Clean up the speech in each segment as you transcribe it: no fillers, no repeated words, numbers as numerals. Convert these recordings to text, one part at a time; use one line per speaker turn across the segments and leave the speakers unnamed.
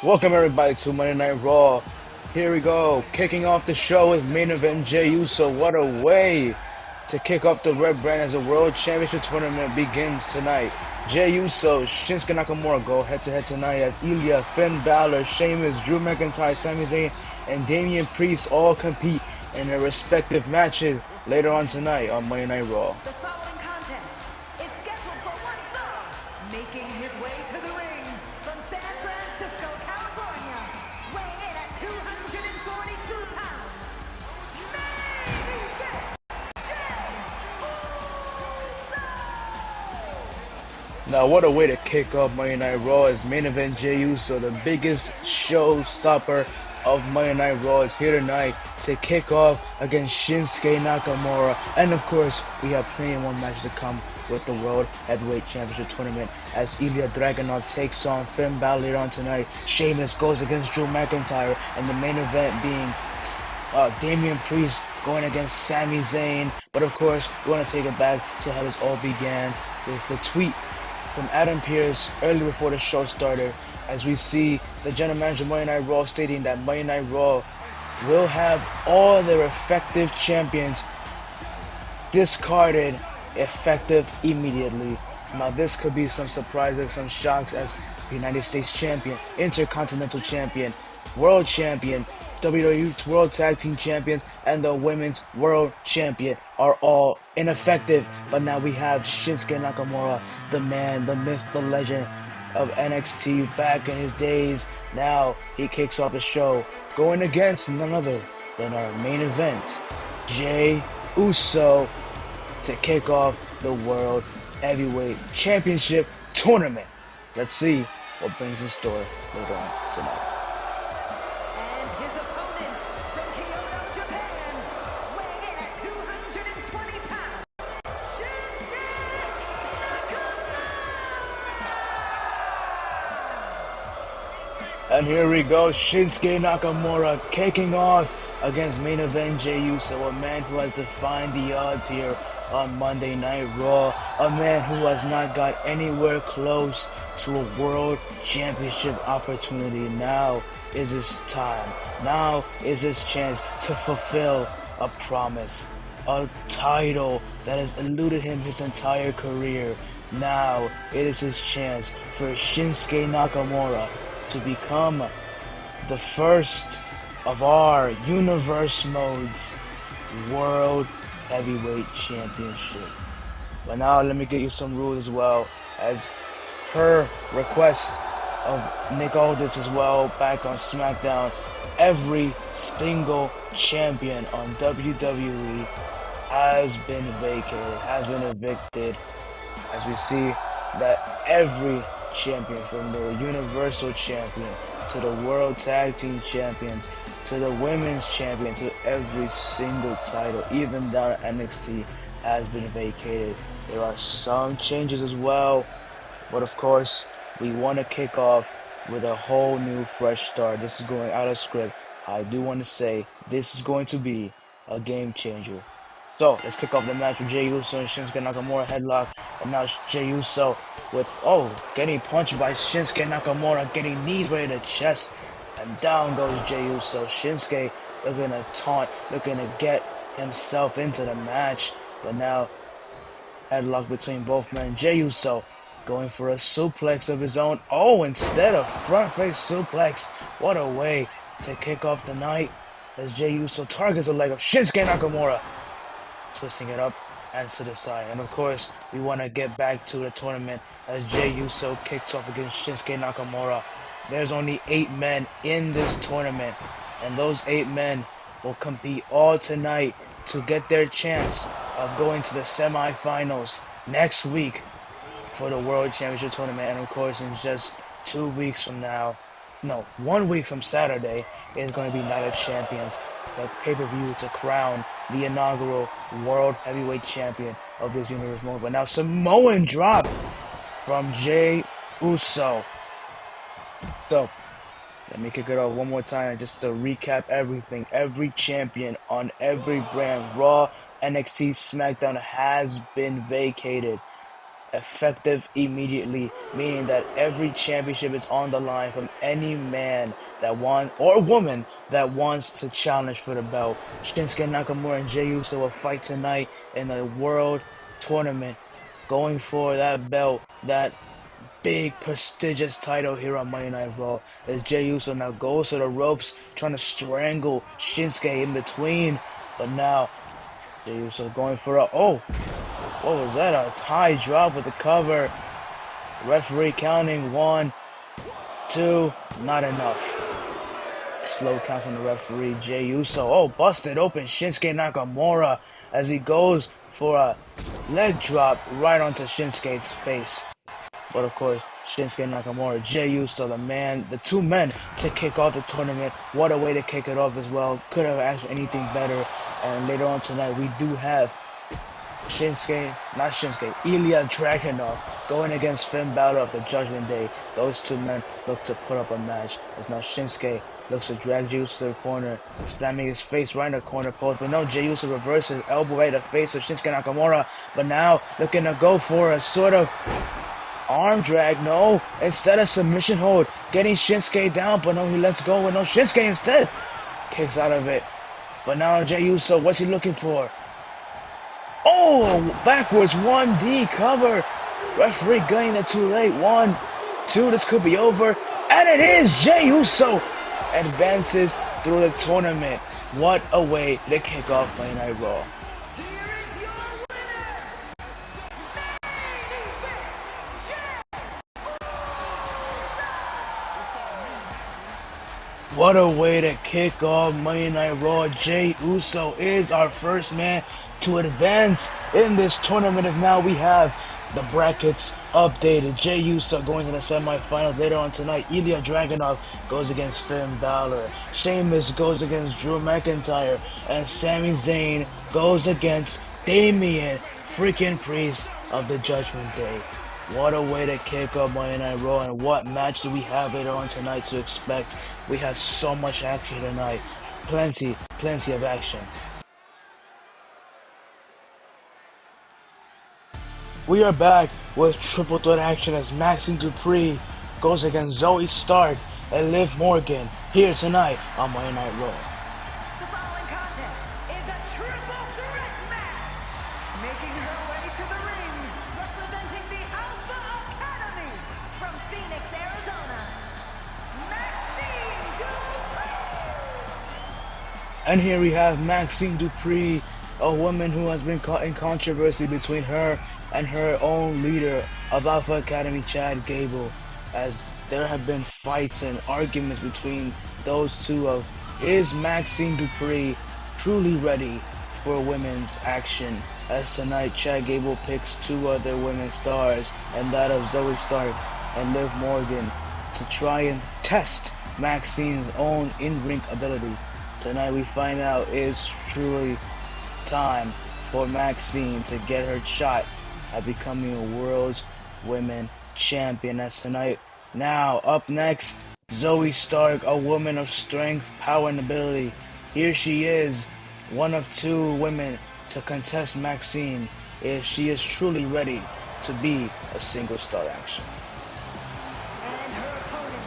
Welcome everybody to Monday Night Raw. Here we go, kicking off the show with main event Jey Uso. What a way to kick off the Red Brand as the World Championship Tournament begins tonight. Jey Uso, Shinsuke Nakamura go head-to-head tonight as Ilya, Finn Balor, Sheamus, Drew McIntyre, Sami Zayn, and Damian Priest all compete in their respective matches later on tonight on Monday Night Raw.
The following contest is scheduled for one fall, making his way to the ring from San Francisco, California, weighing in at 242 pounds. Main event, Jey Uso!
Now, what a way to kick off Monday Night Raw as main event Jey Uso, the biggest showstopper of Monday Night Raw, is here tonight to kick off against Shinsuke Nakamura. And of course, we have plenty more matches to come with the World Heavyweight Championship Tournament as Ilya Dragunov takes on Finn Balor later on tonight. Sheamus goes against Drew McIntyre, and the main event being Damian Priest going against Sami Zayn. But of course, we want to take it back to how this all began with the tweet from Adam Pearce early before the show started, as we see the general manager of Monday Night Raw stating that Monday Night Raw will have all their effective champions discarded effective immediately. Now this could be some surprises, some shocks, as the United States Champion, Intercontinental Champion, World Champion, WWE World Tag Team Champions, and the Women's World Champion are all ineffective. But now we have Shinsuke Nakamura, the man, the myth, the legend of NXT back in his days. Now he kicks off the show going against none other than our main event, Jey Uso, to kick off the World Heavyweight Championship Tournament. Let's see what brings in store later on tonight.
And his opponent from Kyoto, Japan, weighing in at 220 pounds, Shinsuke Nakamura!
And here we go, Shinsuke Nakamura kicking off against main event Jey Uso, a man who has defied the odds here on Monday Night Raw, a man who has not got anywhere close to a World Championship opportunity. Now is his time. Now is his chance to fulfill a promise, a title that has eluded him his entire career. Now it is his chance for Shinsuke Nakamura to become the first of our Universe Mode's World Heavyweight Championship. But now let me get you some rules as well, as per request of Nick Aldis as well back on Smackdown, every single champion on WWE has been vacated, has been evicted, as we see that every champion, from the Universal Champion to the World Tag Team Champions to the Women's Champion to every single title, even down at NXT, has been vacated. There are some changes as well, but of course we want to kick off with a whole new fresh start. This is going out of script. I do want to say this is going to be a game changer. So let's kick off the match with Jey Uso and Shinsuke Nakamura headlock. And now Jey Uso with, getting punched by Shinsuke Nakamura, getting knees right in the chest. And down goes Jey Uso. Shinsuke looking to taunt, looking to get himself into the match. But now, headlock between both men. Jey Uso going for a suplex of his own. Oh, instead of front face suplex. What a way to kick off the night, as Jey Uso targets the leg of Shinsuke Nakamura, twisting it up and to the side. And of course, we want to get back to the tournament as Jey Uso kicks off against Shinsuke Nakamura. There's only 8 men in this tournament, and those 8 men will compete all tonight to get their chance of going to the semifinals next week for the World Championship Tournament. And of course, in just 2 weeks from now, no, 1 week from Saturday, is going to be Night of Champions, the pay-per-view to crown the inaugural World Heavyweight Champion of this Universe Mode. But now Samoan drop from Jey Uso. So, let me kick it off one more time just to recap everything. Every champion on every brand, Raw, NXT, Smackdown, has been vacated. effective immediately, meaning that every championship is on the line from any man that wants or woman that wants to challenge for the belt. Shinsuke Nakamura and Jey Uso will fight tonight in the World Tournament, going for that belt, that big prestigious title here on Monday Night Raw. As Jey Uso now goes to the ropes, trying to strangle Shinsuke in between, but now Jey Uso going for a what was that? A high drop with the cover. Referee counting 1, 2, not enough. Slow count from the referee. Jey Uso, busted open Shinsuke Nakamura as he goes for a leg drop right onto Shinsuke's face. But of course, Shinsuke Nakamura, Jey Uso, the two men to kick off the tournament. What a way to kick it off as well. Could have asked for anything better. And later on tonight, we do have Ilya Dragunov going against Finn Balor of the Judgment Day. Those two men look to put up a match. As now Shinsuke looks to drag Jey Uso to the corner, slamming his face right in the corner post. But no, Jey Uso reverses elbow right in the face of Shinsuke Nakamura. But now looking to go for a sort of arm drag. No, instead of submission hold, getting Shinsuke down. But no, he lets go. And no, Shinsuke instead kicks out of it. But now Jey Uso, what's he looking for? Backwards 1D cover. Referee getting it too late. 1, 2, this could be over. And it is! Jey Uso advances through the tournament. What a way to kick off Monday Night Raw. What a way to kick off Monday Night Raw. Jey Uso is our first man to advance in this tournament, as now we have the brackets updated. Jey Uso going to the semifinals later on tonight. Ilya Dragunov goes against Finn Balor. Sheamus goes against Drew McIntyre. And Sami Zayn goes against Damian freaking Priest of the Judgment Day. What a way to kick off Monday Night Raw, and what match do we have later on tonight to expect? We have so much action tonight. Plenty of action. We are back with triple threat action as Maxine Dupree goes against Zoe Stark and Liv Morgan here tonight on Monday Night Raw.
The following contest is a triple threat match. Making her way to the ring, representing the Alpha Academy from Phoenix, Arizona, Maxine Dupree.
And here we have Maxine Dupree, a woman who has been caught in controversy between her and her own leader of Alpha Academy, Chad Gable, as there have been fights and arguments between those two of, is Maxine Dupree truly ready for women's action? As tonight Chad Gable picks two other women stars, and that of Zoe Stark and Liv Morgan, to try and test Maxine's own in-ring ability. Tonight we find out it's truly time for Maxine to get her shot at becoming a world's women champion. As tonight, now up next, Zoe Stark, a woman of strength, power, and ability. Here she is, one of two women to contest Maxine, if she is truly ready to be a single star action.
And her opponent,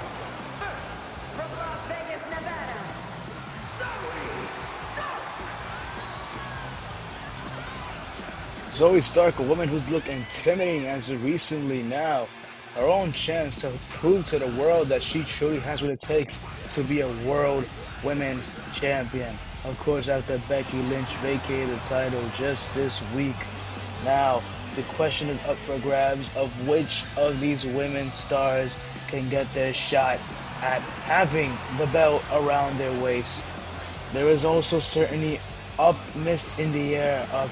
first, from Las Vegas, Nevada,
Zoe Stark, a woman who's looked intimidating as of recently now. Her own chance to prove to the world that she truly has what it takes to be a world women's champion. Of course, after Becky Lynch vacated the title just this week. Now, the question is up for grabs of which of these women stars can get their shot at having the belt around their waist. There is also certainly up mist in the air of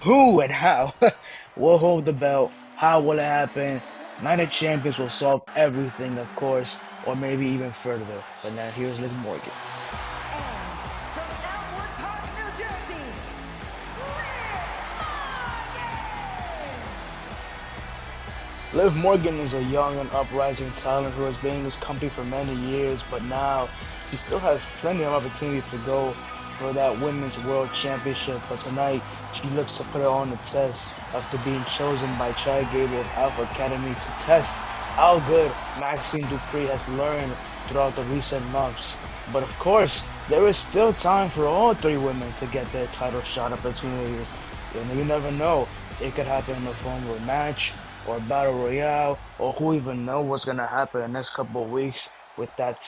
who and how will hold the belt. How will it happen? Night of Champions will solve everything, of course, or maybe even further. But now here's Liv Morgan.
and from Elmwood Park, New Jersey,
Liv Morgan is a young and uprising talent who has been in this company for many years, but now she still has plenty of opportunities to go for that Women's World Championship, but tonight she looks to put it on the test after being chosen by Chad Gable of Alpha Academy to test how good Maxine Dupree has learned throughout the recent months. But of course, there is still time for all three women to get their title shot opportunities. And you never know, it could happen in the form of a match or a battle royale, or who even knows what's gonna happen in the next couple of weeks with that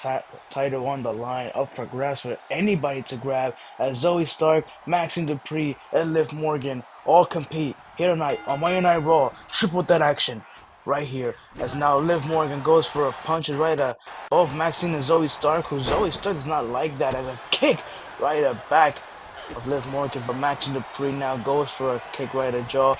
title on the line up for grabs for anybody to grab, as Zoe Stark, Maxine Dupree, and Liv Morgan all compete here tonight on Monday Night Raw. Triple threat action right here, as now Liv Morgan goes for a punch right at both Maxine and Zoe Stark, who Zoe Stark does not like that, as a kick right at back of Liv Morgan, but Maxine Dupree now goes for a kick right at jaw.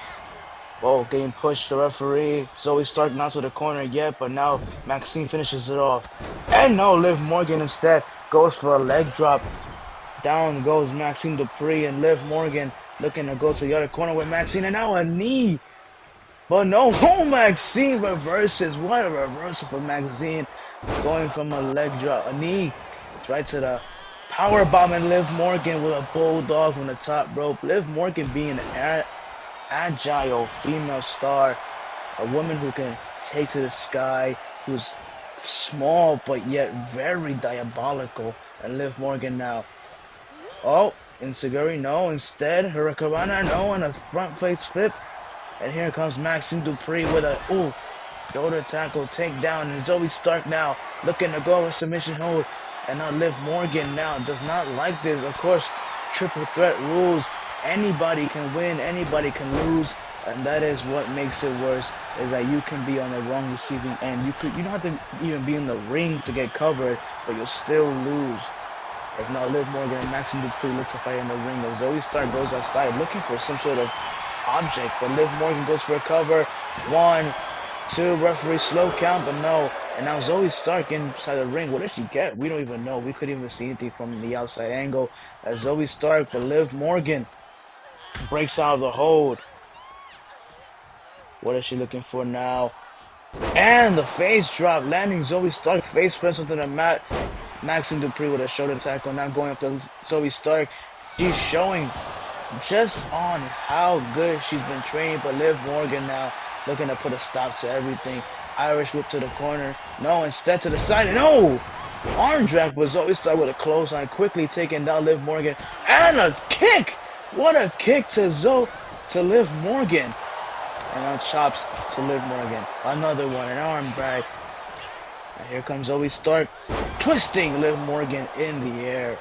Oh, getting pushed, the referee. Zoe Stark not to the corner yet, but now Maxine finishes it off. And no, Liv Morgan instead goes for a leg drop. Down goes Maxine Dupree, and Liv Morgan looking to go to the other corner with Maxine, and now a knee. But no, Maxine reverses. What a reversal for Maxine. Going from a leg drop, a knee, right to the power bomb, and Liv Morgan with a bulldog from the top rope. Liv Morgan being an agile female star, a woman who can take to the sky, who's small but yet very diabolical. And Liv Morgan now, oh, Inseguri, no, instead Hurricanrana, no, and a front face flip. And here comes Maxine Dupree with a shoulder tackle takedown, and Zoe Stark now looking to go with submission hold. And now Liv Morgan now does not like this. Of course, triple threat rules. Anybody can win, anybody can lose, and that is what makes it worse, is that you can be on the wrong receiving end. You don't have to even be in the ring to get covered, but you'll still lose. As now Liv Morgan and Maxine Dupree look to fight in the ring, as Zoe Stark goes outside looking for some sort of object, but Liv Morgan goes for a cover. 1, 2, referee slow count, but no. And now Zoe Stark inside the ring. What did she get? We don't even know. We couldn't even see anything from the outside angle. As Zoe Stark, but Liv Morgan breaks out of the hold. What is she looking for now? And the face drop, landing Zoe Stark face first onto the mat. Maxine Dupree with a shoulder tackle, now going up to Zoe Stark. She's showing just on how good she's been trained, but Liv Morgan now looking to put a stop to everything. Irish whip to the corner. No, instead to the side. And no! Arm drag, but Zoe Stark with a clothesline, quickly taking down Liv Morgan. And a kick! What a kick to Liv Morgan. And now chops to Liv Morgan. Another one, an arm drag. And here comes Zoe Stark, twisting Liv Morgan in the air.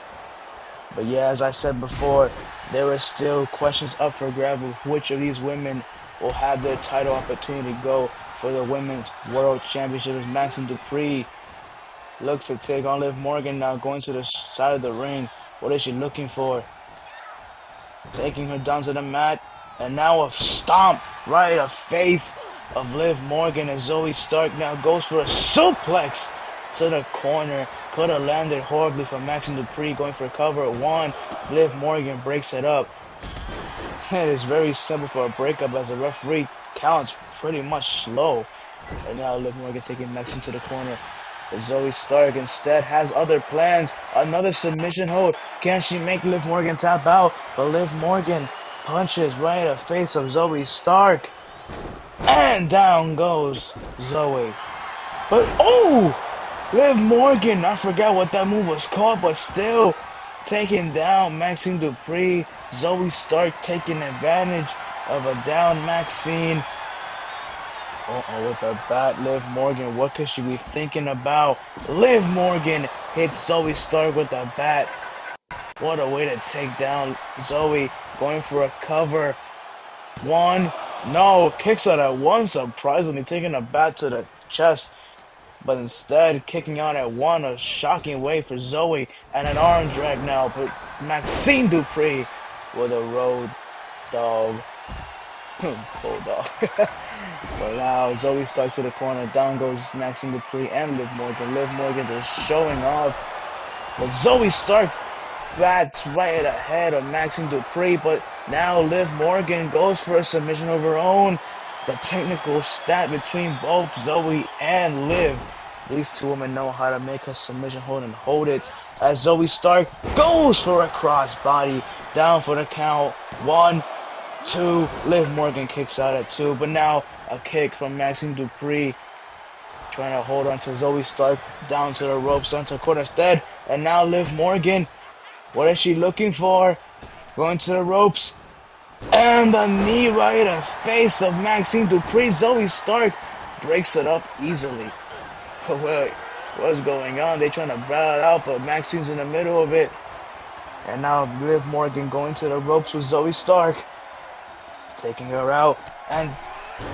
But yeah, as I said before, there are still questions up for grabs of which of these women will have their title opportunity go for the Women's World Championship. As Maxine Dupree looks to take on Liv Morgan, now going to the side of the ring. What is she looking for? Taking her down to the mat, and now a stomp right in the face of Liv Morgan, as Zoe Stark now goes for a suplex to the corner. Could have landed horribly for Maxine Dupree, going for a cover at 1. Liv Morgan breaks it up. It is very simple for a breakup, as the referee counts pretty much slow. And now Liv Morgan taking Maxine to the corner. Zoe Stark instead has other plans. Another submission hold. Can she make Liv Morgan tap out? But Liv Morgan punches right in the face of Zoe Stark. And down goes Zoe. But Liv Morgan, I forgot what that move was called, but still taking down Maxine Dupree. Zoe Stark taking advantage of a down Maxine. With the bat, Liv Morgan, what could she be thinking about? Liv Morgan hits Zoe Stark with the bat. What a way to take down Zoe, going for a cover. 1, no, kicks out at 1, surprisingly taking a bat to the chest. But instead, kicking out at 1, a shocking way for Zoe, and an arm drag now, but Maxine Dupree with a road dog. Bulldog. But now Zoe Stark to the corner. Down goes Maxine Dupree and Liv Morgan. Liv Morgan just showing off. But Zoe Stark bats right at the head of Maxine Dupree. But now Liv Morgan goes for a submission of her own. The technical stat between both Zoe and Liv. These two women know how to make a submission hold and hold it. as Zoe Stark goes for a crossbody. Down for the count. 1, 2. Liv Morgan kicks out at 2. But now a kick from Maxine Dupree. Trying to hold on to Zoe Stark down to the ropes, onto the corner instead. And now Liv Morgan. What is she looking for? Going to the ropes. And the knee right in the face of Maxine Dupree. Zoe Stark breaks it up easily. What's going on? They're trying to battle it out, but Maxine's in the middle of it. And now Liv Morgan going to the ropes with Zoe Stark. Taking her out. And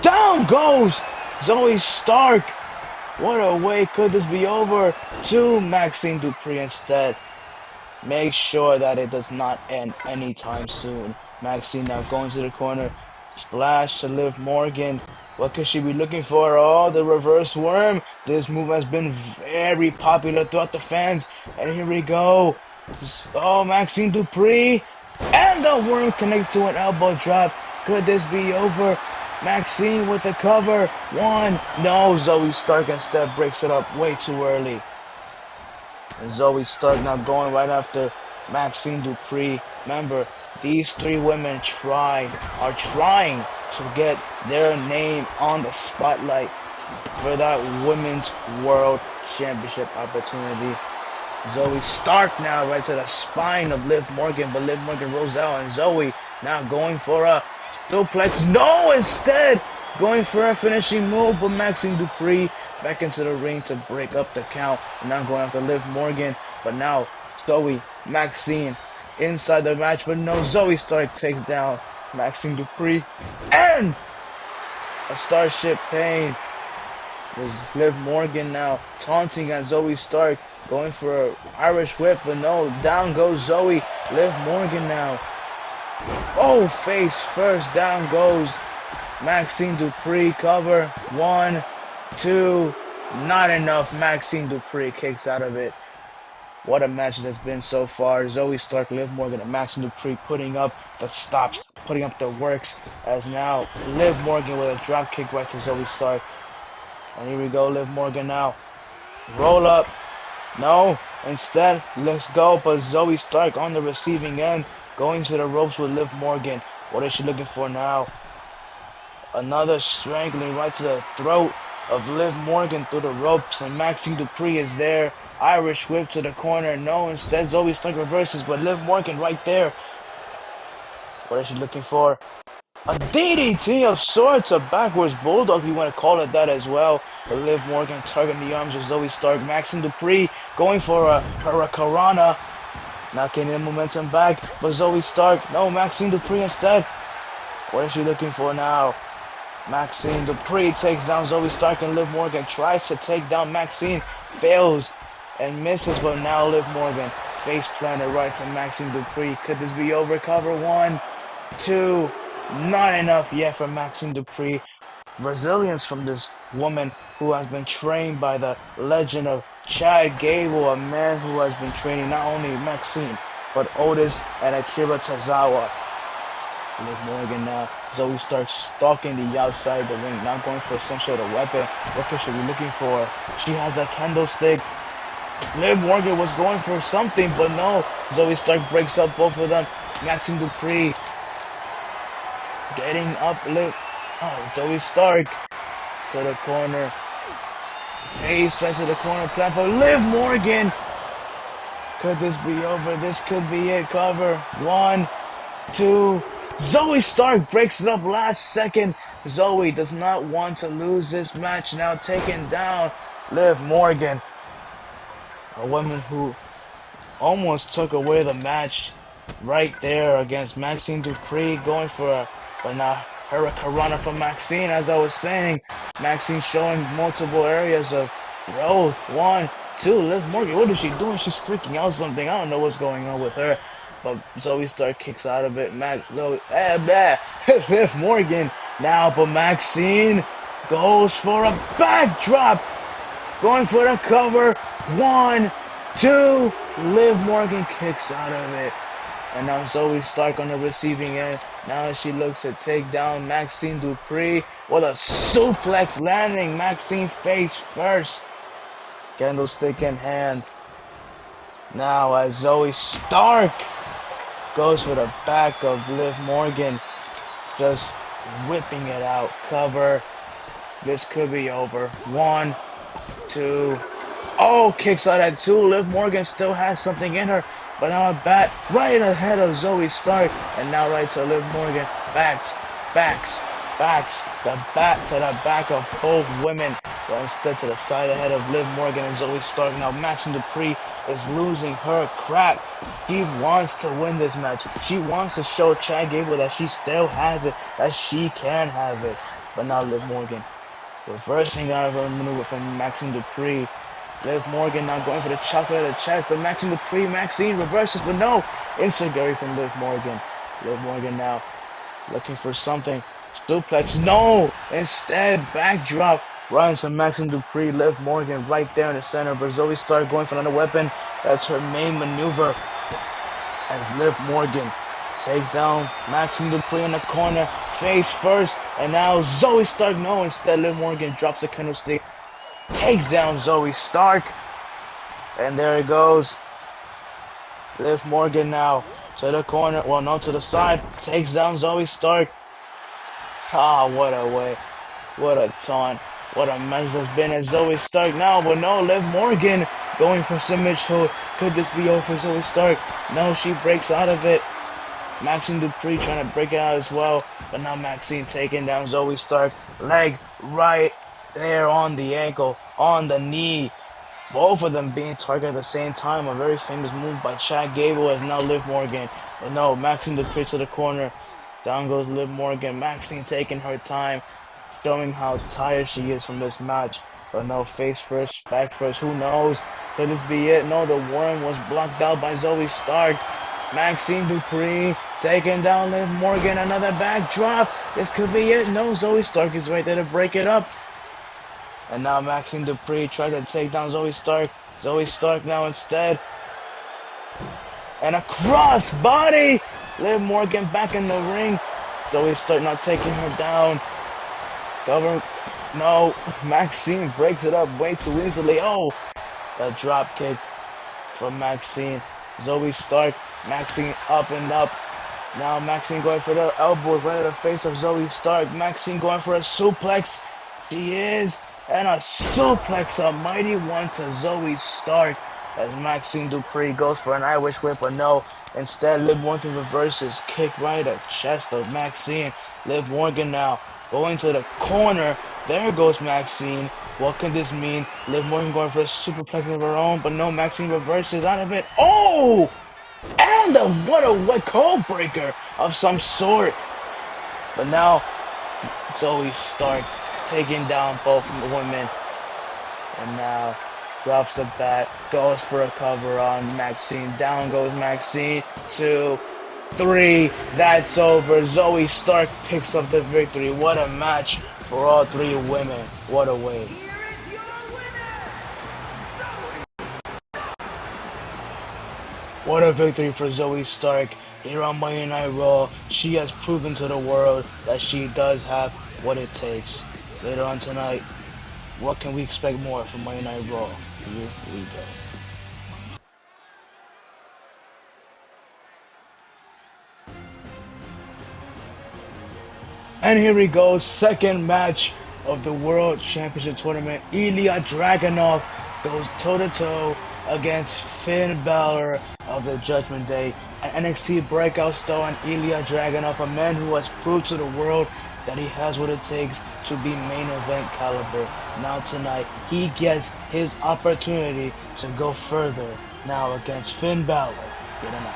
down goes Zoe Stark. What a way could this be over to Maxine Dupree instead. Make sure that it does not end anytime soon. Maxine now going to the corner. Splash to Liv Morgan. What could she be looking for? Oh, the reverse worm. This move has been very popular throughout the fans. And here we go. Oh, Maxine Dupree. And the worm connected to an elbow drop. Could this be over? Maxine with the cover. 1. No, Zoe Stark instead breaks it up way too early. And Zoe Stark now going right after Maxine Dupree. Remember, these 3 women are trying to get their name on the spotlight for that Women's World Championship opportunity. Zoe Stark now right to the spine of Liv Morgan, but Liv Morgan rolls out, and Zoe now going for a suplex. No, instead going for a finishing move, but Maxine Dupree back into the ring to break up the count. And now going after Liv Morgan, but now Zoe, Maxine inside the match, but no, Zoe Stark takes down Maxine Dupree, and a Starship Pain. There's Liv Morgan now taunting at Zoe Stark, going for an Irish whip, but no, down goes Zoe. Liv Morgan now. Oh, face first, down goes Maxine Dupree. Cover. 1, 2. Not enough. Maxine Dupree kicks out of it. What a match that's been so far. Zoe Stark, Liv Morgan, and Maxine Dupree putting up the stops, putting up the works, as now Liv Morgan with a drop kick right to Zoe Stark. And here we go, Liv Morgan now. Roll up. No, instead, let's go, but Zoe Stark on the receiving end, going to the ropes with Liv Morgan. What is she looking for now? Another strangling right to the throat of Liv Morgan through the ropes, and Maxine Dupree is there. Irish whip to the corner. No, instead Zoe Stark reverses, but Liv Morgan right there. What is she looking for? A DDT of sorts, a backwards bulldog, if you want to call it that as well. But Liv Morgan targeting the arms of Zoe Stark. Maxine Dupree going for a Hurricanrana. Not getting the momentum back, but Zoe Stark. No, Maxine Dupree instead. What is she looking for now? Maxine Dupree takes down Zoe Stark, and Liv Morgan tries to take down Maxine. Fails and misses, but now Liv Morgan face planted right to Maxine Dupree. Could this be over? Cover. 1, 2. Not enough yet for Maxine Dupree. Resilience from this woman who has been trained by the legend of Chad Gable, a man who has been training not only Maxine, but Otis and Akira Tozawa. Liv Morgan now. Zoe starts stalking the outside of the ring, not going for some sort of weapon. What could she be looking for? She has a candlestick. Liv Morgan was going for something, but no. Zoe Stark breaks up both of them. Maxine Dupree getting up. Zoe Stark to the corner. Face right to the corner platform. Liv Morgan. Could this be over? This could be it. Cover. 1, 2. Zoe Stark breaks it up last second. Zoe does not want to lose this match. Now taking down Liv Morgan, a woman who almost took away the match right there against Maxine Dupree, going for a, but now Hurricanrana from Maxine. As I was saying, Maxine showing multiple areas of growth. 1, 2. Liv Morgan, what is she doing? She's freaking out something. I don't know what's going on with her. But Zoe Stark kicks out of it. Liv Morgan now, but Maxine goes for a backdrop. Going for the cover. 1, 2. Liv Morgan kicks out of it. And now Zoe Stark on the receiving end. Now she looks to take down Maxine Dupree with a suplex landing. Maxine face first. Candlestick in hand. Now as Zoe Stark goes for the back of Liv Morgan, just whipping it out. Cover. This could be over. 1, 2. Oh, kicks out at 2. Liv Morgan still has something in her. But now a bat right ahead of Zoe Stark. And now right to Liv Morgan. Backs. The bat to the back of both women. But instead to the side ahead of Liv Morgan and Zoe Stark. Now Maxine Dupree is losing her crap. She wants to win this match. She wants to show Chad Gable that she still has it. That she can have it. But now Liv Morgan reversing out of her maneuver from Maxine Dupree. Liv Morgan now going for the chocolate of the chest. The Maxine Dupree, Maxine reverses, but no. Insecurity from Liv Morgan. Liv Morgan now looking for something. Suplex, no. Instead, backdrop. Runs to Maxine Dupree. Liv Morgan right there in the center. But Zoe Stark going for another weapon. That's her main maneuver. As Liv Morgan takes down Maxine Dupree in the corner. Face first. And now Zoe Stark, no. Instead, Liv Morgan drops the candlestick. Takes down Zoe Stark. And there it goes. Liv Morgan now to the corner. Well, no, to the side. Takes down Zoe Stark. Ah, what a way. What a taunt. What a mess that's been at Zoe Stark now. But no, Liv Morgan going for submission hold. Could this be over for Zoe Stark? No, she breaks out of it. Maxine Dupree trying to break it out as well. But now Maxine taking down Zoe Stark. Leg right there on the ankle, on the knee. Both of them being targeted at the same time. A very famous move by Chad Gable as now Liv Morgan. But no, Maxine Dupree to the corner. Down goes Liv Morgan. Maxine taking her time, showing how tired she is from this match. But no, face first, back first. Who knows? Could this be it? No, the worm was blocked out by Zoe Stark. Maxine Dupree taking down Liv Morgan. Another backdrop. This could be it. No, Zoe Stark is right there to break it up. And now Maxine Dupree tries to take down Zoe Stark. Zoe Stark now instead. And a cross body. Liv Morgan back in the ring. Zoe Stark not taking her down. Cover. No. Maxine breaks it up way too easily. Oh. A drop kick from Maxine. Zoe Stark. Maxine up and up. Now Maxine going for the elbows right at the face of Zoe Stark. Maxine going for a suplex. She is. And a suplex, a mighty one to Zoe Stark as Maxine Dupree goes for an Irish whip, but no. Instead, Liv Morgan reverses, kick right at the chest of Maxine. Liv Morgan now going to the corner. There goes Maxine. What can this mean? Liv Morgan going for a superplex of her own, but no, Maxine reverses out of it. Oh! And what code breaker of some sort. But now, Zoe Stark taking down both women. And now drops the bat, goes for a cover on Maxine. Down goes Maxine. 2, 3. That's over. Zoe Stark picks up the victory. What a match for all three women. What a way. What a victory for Zoe Stark here on Monday Night Raw. She has proven to the world that she does have what it takes. Later on tonight, what can we expect more from Monday Night Raw? Here we go. And here we go, second match of the World Championship Tournament. Ilya Dragunov goes toe-to-toe against Finn Balor of the Judgment Day. An NXT breakout star and Ilya Dragunov, a man who has proved to the world that he has what it takes to be main event caliber. Now tonight, he gets his opportunity to go further. Now against Finn Balor. Get him out.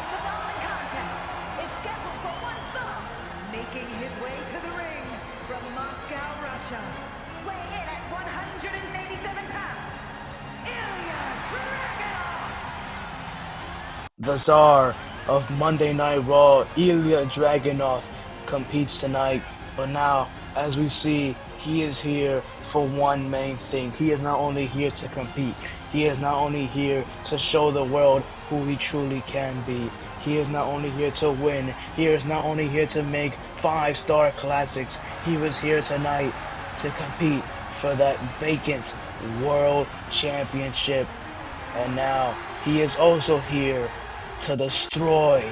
The Tsar of Monday Night Raw, Ilya Dragunov, competes tonight. But now, as we see, he is here for one main thing. He is not only here to compete. He is not only here to show the world who he truly can be. He is not only here to win. He is not only here to make 5-star classics. He was here tonight to compete for that vacant World Championship. And now, he is also here to destroy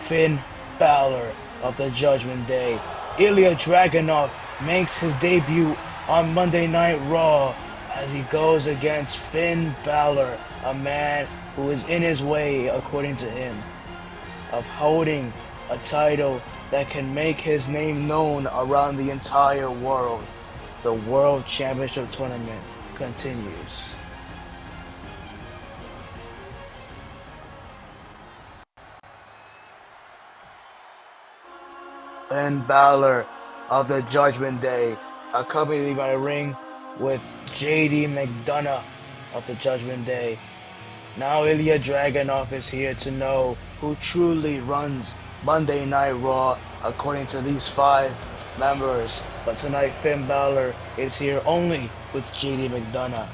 Finn Balor of the Judgment Day. Ilya Dragunov makes his debut on Monday Night Raw as he goes against Finn Balor, a man who is in his way, according to him, of holding a title that can make his name known around the entire world. The World Championship Tournament continues. Finn Balor of the Judgment Day, accompanied by a ring with JD McDonough of the Judgment Day. Now Ilya Dragunov is here to know who truly runs Monday Night Raw according to these 5 members. But tonight Finn Balor is here only with JD McDonough.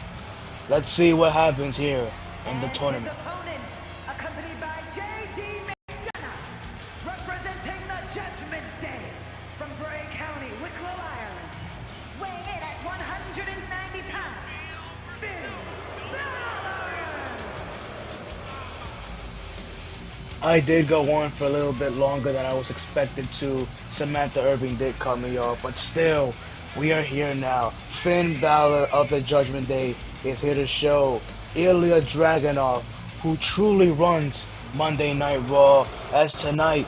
Let's see what happens here in the tournament.
His opponent, accompanied by J.D. McDonough, representing the Judgment Day from Bray County, Wicklow, Ireland, weighing in at 190 pounds, Finn Balor!
I did go on for a little bit longer than I was expected to. Samantha Irving did cut me off, but still, we are here now. Finn Balor of the Judgment Day is here to show Ilya Dragunov who truly runs Monday Night Raw, as tonight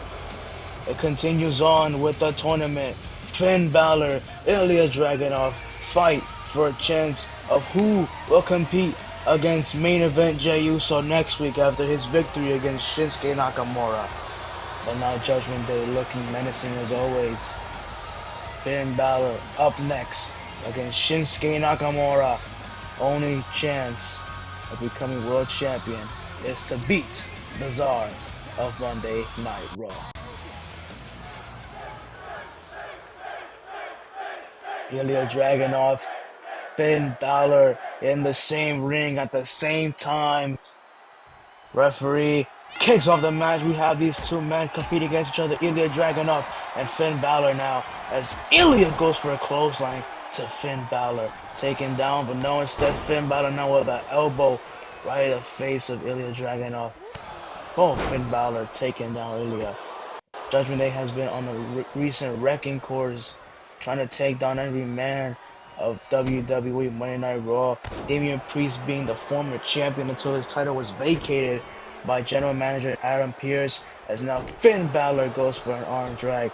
it continues on with the tournament. Finn Balor, Ilya Dragunov fight for a chance of who will compete against main event Jey Uso next week after his victory against Shinsuke Nakamura. And now Judgment Day looking menacing as always. Finn Balor up next against Shinsuke Nakamura. Only chance of becoming world champion is to beat the Czar of Monday Night Raw. Ilya Dragunov, Finn Balor in the same ring at the same time. Referee kicks off the match. We have these 2 men competing against each other, Ilya Dragunov and Finn Balor now, as Ilya goes for a clothesline to Finn Balor, taken down, but no, instead Finn Balor now with an elbow right in the face of Ilya Dragunov. Oh, Finn Balor taking down Ilya. Judgment Day has been on a recent wrecking course, trying to take down every man of WWE Monday Night Raw. Damian Priest being the former champion until his title was vacated by General Manager Adam Pearce, as now Finn Balor goes for an arm drag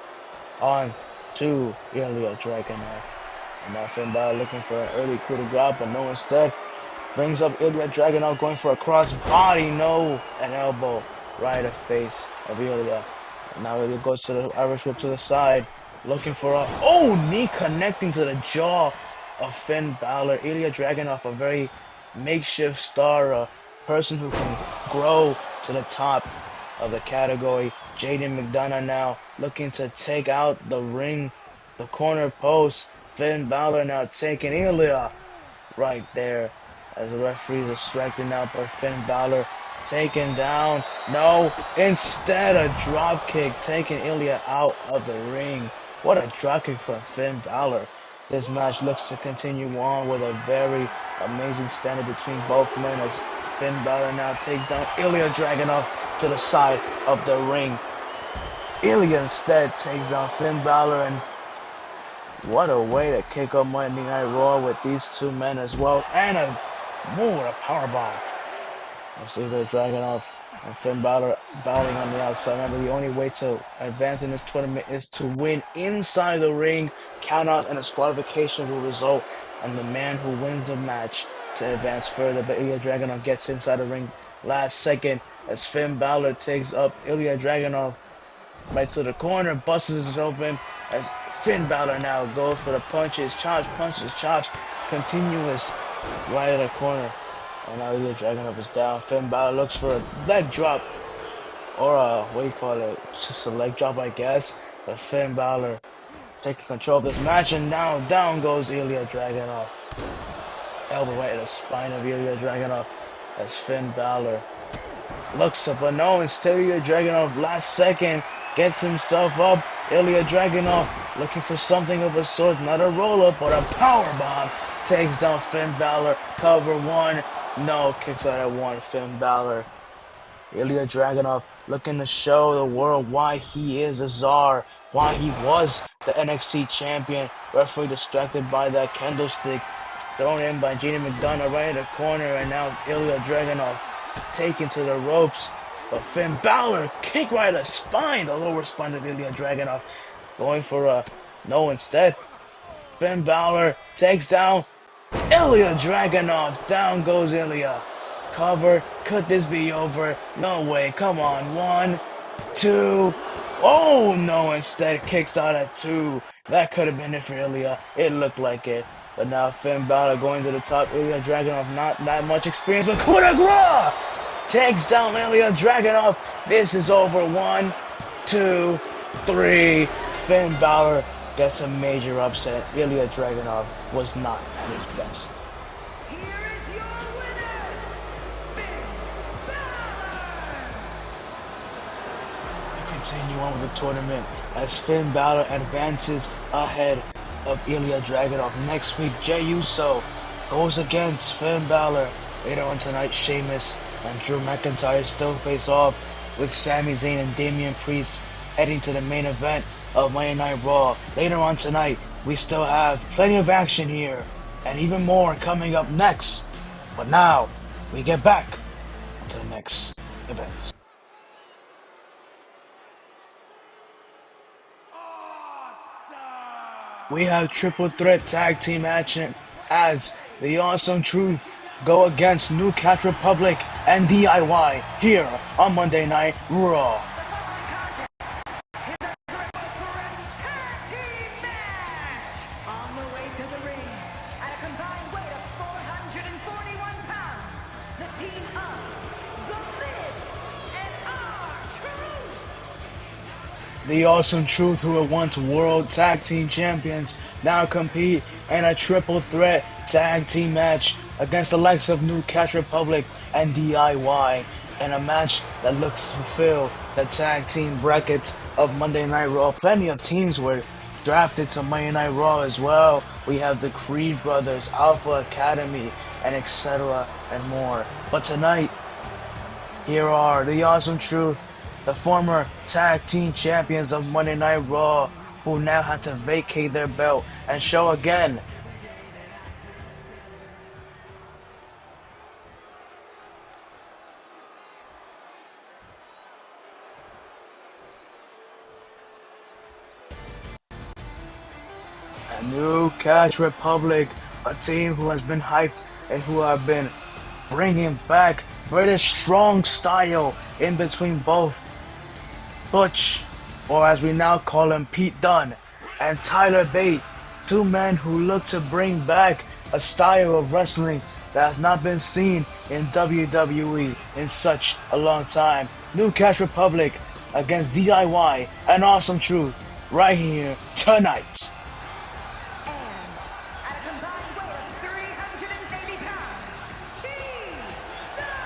on to Ilya Dragunov. And now Finn Balor looking for an early coup de grace, but no, instead brings up Ilya Dragunov going for a cross body, no, an elbow right in the face of Ilya. And now Ilya goes to the Irish whip to the side, looking for a knee connecting to the jaw of Finn Balor. Ilya Dragunov, a very makeshift star, a person who can grow to the top of the category. Jaden McDonough now looking to take out the ring, the corner post. Finn Balor now taking Ilya right there as the referee is distracted now by Finn Balor, taken down. No, instead a drop kick taking Ilya out of the ring. What a drop kick from Finn Balor. This match looks to continue on with a very amazing standard between both men as Finn Balor now takes down Ilya Dragunov to the side of the ring. Ilya instead takes down Finn Balor, and what a way to kick off Monday Night Raw with these 2 men as well. And a powerbomb. This is Ilya Dragunov and Finn Balor battling on the outside. Remember, the only way to advance in this tournament is to win inside the ring. Count out and a disqualification will result in the man who wins the match to advance further. But Ilya Dragunov gets inside the ring last second as Finn Balor takes up Ilya Dragunov right to the corner, busts it open as Finn Balor now goes for the punches, chops, continuous right in the corner. And now Ilya Dragunov is down. Finn Balor looks for a leg drop, or just a leg drop, I guess. But Finn Balor taking control of this match, and now down goes Ilya Dragunov. Elbow right in the spine of Ilya Dragunov as Finn Balor looks up, but no, instead Ilya Dragunov last second gets himself up. Ilya Dragunov looking for something of a sort, not a roll-up, but a powerbomb. Takes down Finn Balor. Cover 1, No, kicks out at one. Finn Balor. Ilya Dragunov looking to show the world why he is a czar, why he was the NXT champion. Referee distracted by that candlestick thrown in by Gina McDonough right in the corner, and now Ilya Dragunov taken to the ropes. But Finn Balor kick right at the spine, the lower spine of Ilya Dragunov, going for a no instead. Finn Balor takes down Ilya Dragunov. Down goes Ilya. Cover. Could this be over? No way. Come on. 1, 2. Oh no! Instead, kicks out at 2. That could have been it for Ilya. It looked like it. But now Finn Balor going to the top. Ilya Dragunov, not that much experience, but coup de grace! Takes down Ilya Dragunov. This is over. 1, 2, 3. Finn Balor gets a major upset. Ilya Dragunov was not at his best.
Here is your winner, Finn Balor!
We continue on with the tournament as Finn Balor advances ahead of Ilya Dragunov. Next week, Jey Uso goes against Finn Balor. Later on tonight, Sheamus and Drew McIntyre still face off with Sami Zayn and Damian Priest heading to the main event of Monday Night Raw. Later on tonight, we still have plenty of action here and even more coming up next. But now, we get back to the next event. We have triple threat tag team action as the Awesome Truth go against New Catch Republic and DIY here on Monday Night Raw.
On the way to the ring, at a combined weight of 441 pounds, the team of The Miz and R-Truth.
The Awesome Truth, who were once World Tag Team Champions, now compete in a triple threat tag team match against the likes of New Catch Republic and DIY in a match that looks to fulfill the tag team brackets of Monday Night Raw. Plenty of teams were drafted to Monday Night Raw as well. We have the Creed Brothers, Alpha Academy, and etc. and more. But tonight, here are the Awesome Truth, the former tag team champions of Monday Night Raw, who now had to vacate their belt and show again New Catch Republic, a team who has been hyped and who have been bringing back British strong style in between both Butch, or as we now call him, Pete Dunne, and Tyler Bate, two men who look to bring back a style of wrestling that has not been seen in WWE in such a long time. New Catch Republic against DIY and Awesome Truth right here tonight.
At a combined weight of 380 pounds, Pete Dunne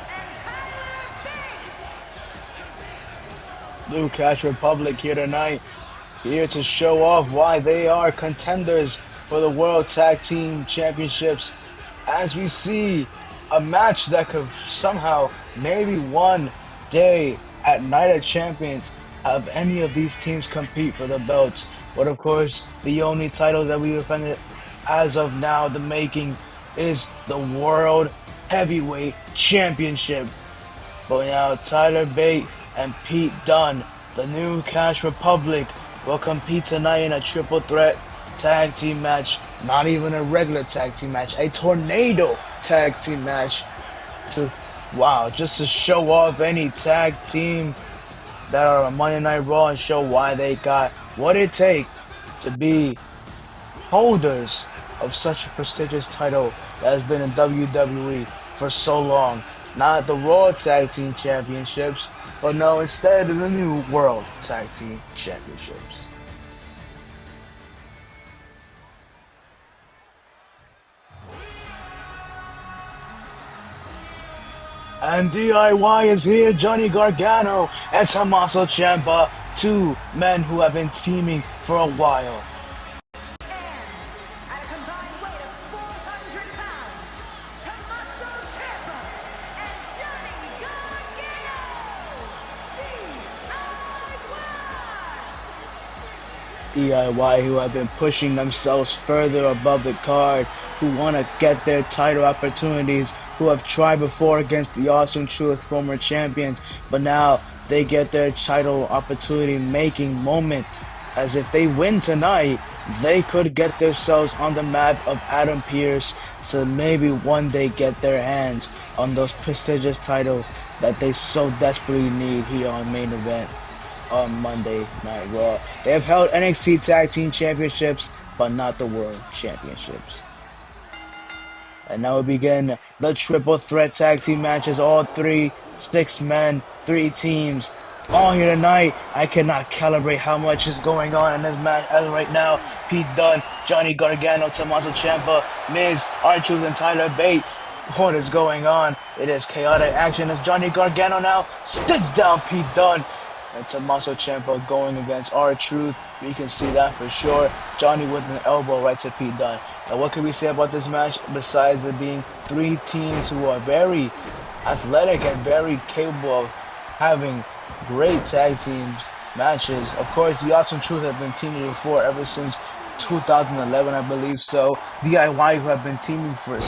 and Tyler Bate.
New Catch Republic here tonight, here to show off why they are contenders for the World Tag Team Championships, as we see a match that could somehow, maybe one day at Night of Champions, have any of these teams compete for the belts. But of course, the only title that we defended as of now, the making, is the World Heavyweight Championship. But now Tyler Bate and Pete Dunne, the New Catch Republic, will compete tonight in a triple threat tag team match. Not even a regular tag team match, a tornado tag team match. Just to show off any tag team that are on Monday Night Raw and show why they got what it takes to be holders of such a prestigious title that has been in WWE for so long. Not the Raw Tag Team Championships, but no, instead of the new World Tag Team Championships. And DIY is here, Johnny Gargano and Tommaso Ciampa, two men who have been teaming for a while.
At a combined weight of 400 pounds, Tommaso
DIY, who have been pushing themselves further above the card, who want to get their title opportunities, who have tried before against the Awesome Truth, former champions, but now they get their title opportunity making moment. As if they win tonight, they could get themselves on the map of Adam Pearce to maybe one day get their hands on those prestigious titles that they so desperately need here on Main Event on Monday Night Raw. They have held NXT Tag Team Championships, but not the World Championships. And now we begin the triple threat tag team matches. All three, 6 men, 3 teams, all here tonight. I cannot calibrate how much is going on in this match as of right now. Pete Dunne, Johnny Gargano, Tommaso Ciampa, Miz, R-Truth, and Tyler Bate. What is going on? It is chaotic action as Johnny Gargano now sits down Pete Dunne. And Tommaso Ciampa going against R-Truth. You can see that for sure. Johnny with an elbow right to Pete Dunne. Now what can we say about this match besides it being 3 teams who are very athletic and very capable of having great tag teams matches. Of course, the Awesome Truth have been teaming before ever since 2011, I believe so. DIY, who have been teaming for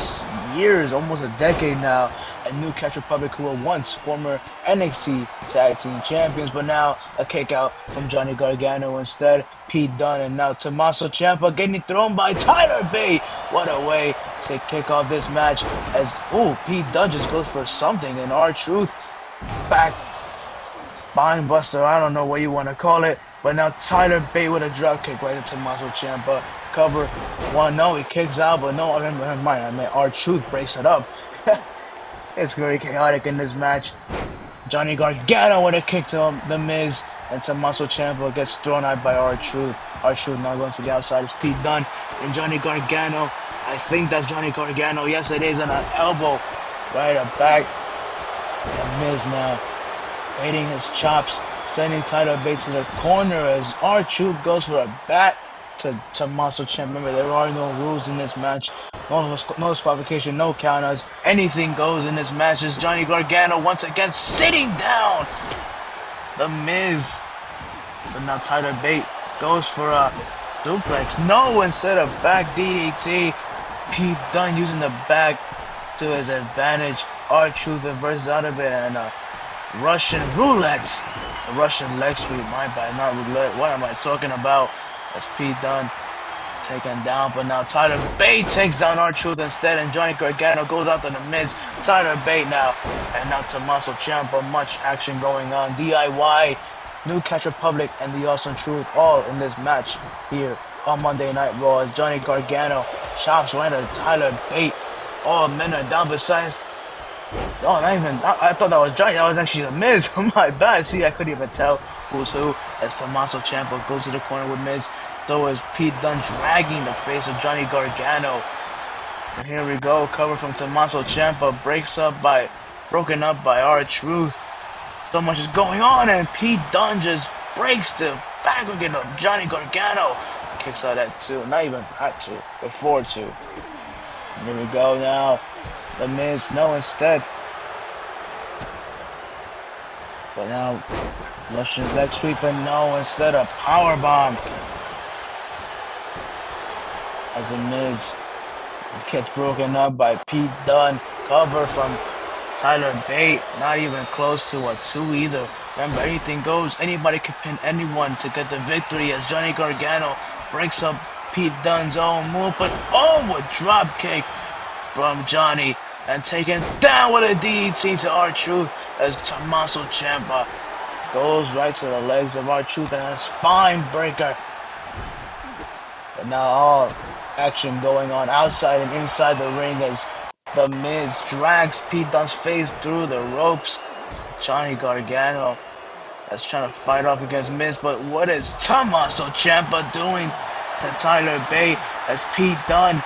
years, almost a decade now, and New Catch Republic, who were once former NXT Tag Team Champions, but now a kick out from Johnny Gargano instead. Pete Dunne and now Tommaso Ciampa getting thrown by Tyler Bate. What a way to kick off this match as, Pete Dunne just goes for something, and R-Truth back spine buster, I don't know what you want to call it. But now Tyler Bate with a drop kick right into Tommaso Ciampa. Cover one, no, he kicks out, but no, never mind. I mean, R-Truth breaks it up. It's very chaotic in this match. Johnny Gargano with a kick to the Miz, and Tommaso Ciampa gets thrown out by R-Truth. R-Truth now going to the outside. It's Pete Dunne and Johnny Gargano. I think that's Johnny Gargano. Yes, it is, on an elbow right up back. And Miz now baiting his chops, sending Tyler Bate to the corner as R-Truth goes for a bat to Tommaso Ciampa. Remember, there are no rules in this match. No disqualification, no counters. Anything goes in this match. As Johnny Gargano once again sitting down the Miz. But now Tyler Bate goes for a suplex. No, instead of back DDT. Pete Dunne using the back to his advantage. R-Truth reverses out of it, and Russian roulette. A Russian leg sweep, my bad, not roulette. What am I talking about? That's Pete Dunne taken down, but now Tyler Bate takes down R-Truth instead, and Johnny Gargano goes out to the Miz. Tyler Bate now, and now Tommaso Ciampa. Much action going on. DIY, New Catch Republic, and the Awesome Truth all in this match here on Monday Night Raw. Johnny Gargano chops right at Tyler Bate. All men are down besides. Oh, not even. I thought that was Johnny. That was actually the Miz. My bad. See, I couldn't even tell who's who. As Tommaso Ciampa goes to the corner with Miz. So is Pete Dunne dragging the face of Johnny Gargano. And here we go. Cover from Tommaso Ciampa. Broken up by R-Truth. So much is going on, and Pete Dunne just breaks the fabric of Johnny Gargano. Kicks out at 2. Not even at 2. Before 2. Here we go now. The Miz, no, instead. But now, Russian leg sweep, and no, instead of powerbomb. As the Miz gets broken up by Pete Dunne. Cover from Tyler Bate. Not even close to a 2 either. Remember, anything goes. Anybody can pin anyone to get the victory as Johnny Gargano breaks up Pete Dunne's own move. But a drop kick from Johnny. And taken down with a DDT to R-Truth as Tommaso Ciampa goes right to the legs of R-Truth and a spine breaker. But now all action going on outside and inside the ring as the Miz drags Pete Dunne's face through the ropes. Johnny Gargano is trying to fight off against Miz, but what is Tommaso Ciampa doing to Tyler Bate as Pete Dunne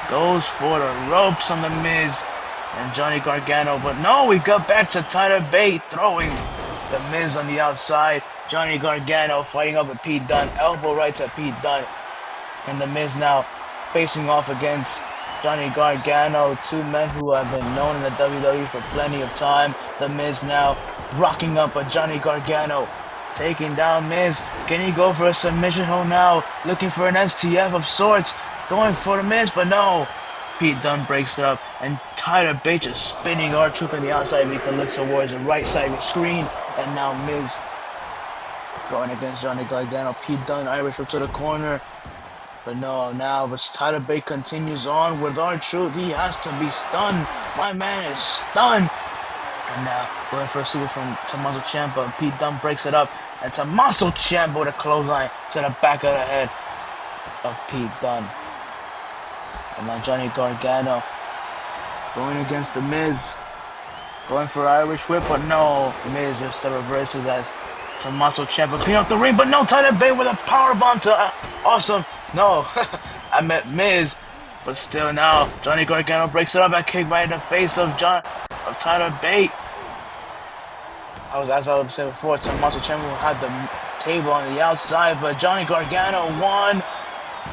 goes for the ropes on the Miz and Johnny Gargano, but no, we got back to Tyler Bate throwing the Miz on the outside. Johnny Gargano fighting up with Pete Dunne, elbow right to Pete Dunne, and the Miz now facing off against Johnny Gargano, 2 men who have been known in the WWE for plenty of time. The Miz now rocking up a Johnny Gargano taking down Miz. Can he go for a submission hold now? Looking for an STF of sorts. Going for the Miz, but no. Pete Dunne breaks it up, and Tyler Bate just spinning R-Truth on the outside. We can look towards the right side of the screen, and now Miz going against Johnny Gargano. Pete Dunne, Irish whip to the corner. But no, now but Tyler Bate continues on with R-Truth. He has to be stunned. My man is stunned. And now going for a super from Tommaso Ciampa. Pete Dunne breaks it up. And Tommaso Ciampa with a clothesline to the back of the head of Pete Dunne. And now Johnny Gargano going against the Miz. Going for Irish whip, but no. Miz just reverses as Tommaso Ciampa clean up the ring. But no, Tyler Bate with a powerbomb to awesome. No, I meant Miz. But still now, Johnny Gargano breaks it up and kick right in the face of Tyler Bate. As I was saying before, Tommaso Ciampa had the table on the outside, but Johnny Gargano 1,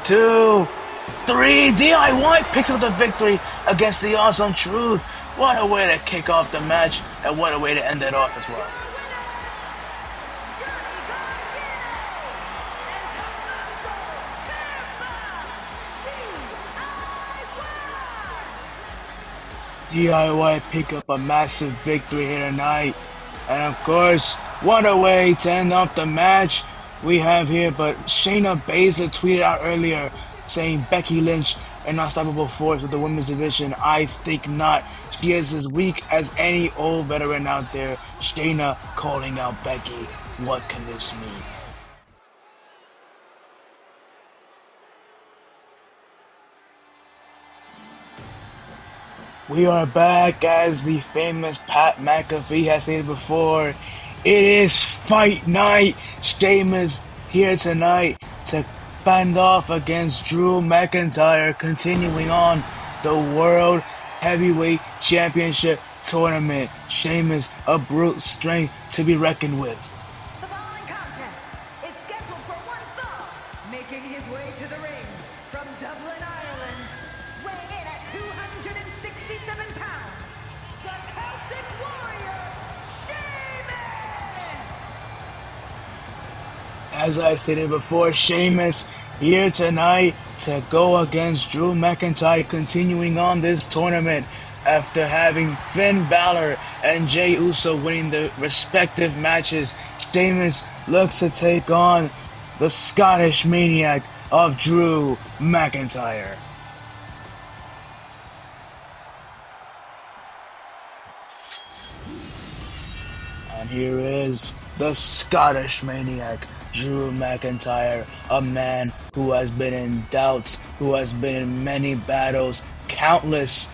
2, 3, DIY picks up the victory against the Awesome Truth. What a way to kick off the match, and what a way to end it off as well. DIY pick up a massive victory here tonight. And of course, what a way to end off the match we have here. But Shayna Baszler tweeted out earlier saying Becky Lynch an unstoppable force with the women's division. I think not. She is as weak as any old veteran out there. Shayna calling out Becky. What can this mean? We are back, as the famous Pat McAfee has stated before. It is fight night. Sheamus here tonight to fend off against Drew McIntyre, continuing on the World Heavyweight Championship Tournament. Sheamus, a brute strength to be reckoned with.
The following contest is scheduled for one fall, making his way to the ring from Dublin, Ireland, weighing in at 267 pounds, the Celtic Warrior, Sheamus!
As I stated before, Sheamus here tonight to go against Drew McIntyre, continuing on this tournament after having Finn Balor and Jey Uso winning the respective matches. Sheamus looks to take on the Scottish Maniac of Drew McIntyre. And here is the Scottish Maniac, Drew McIntyre, a man who has been in doubts, who has been in many battles, countless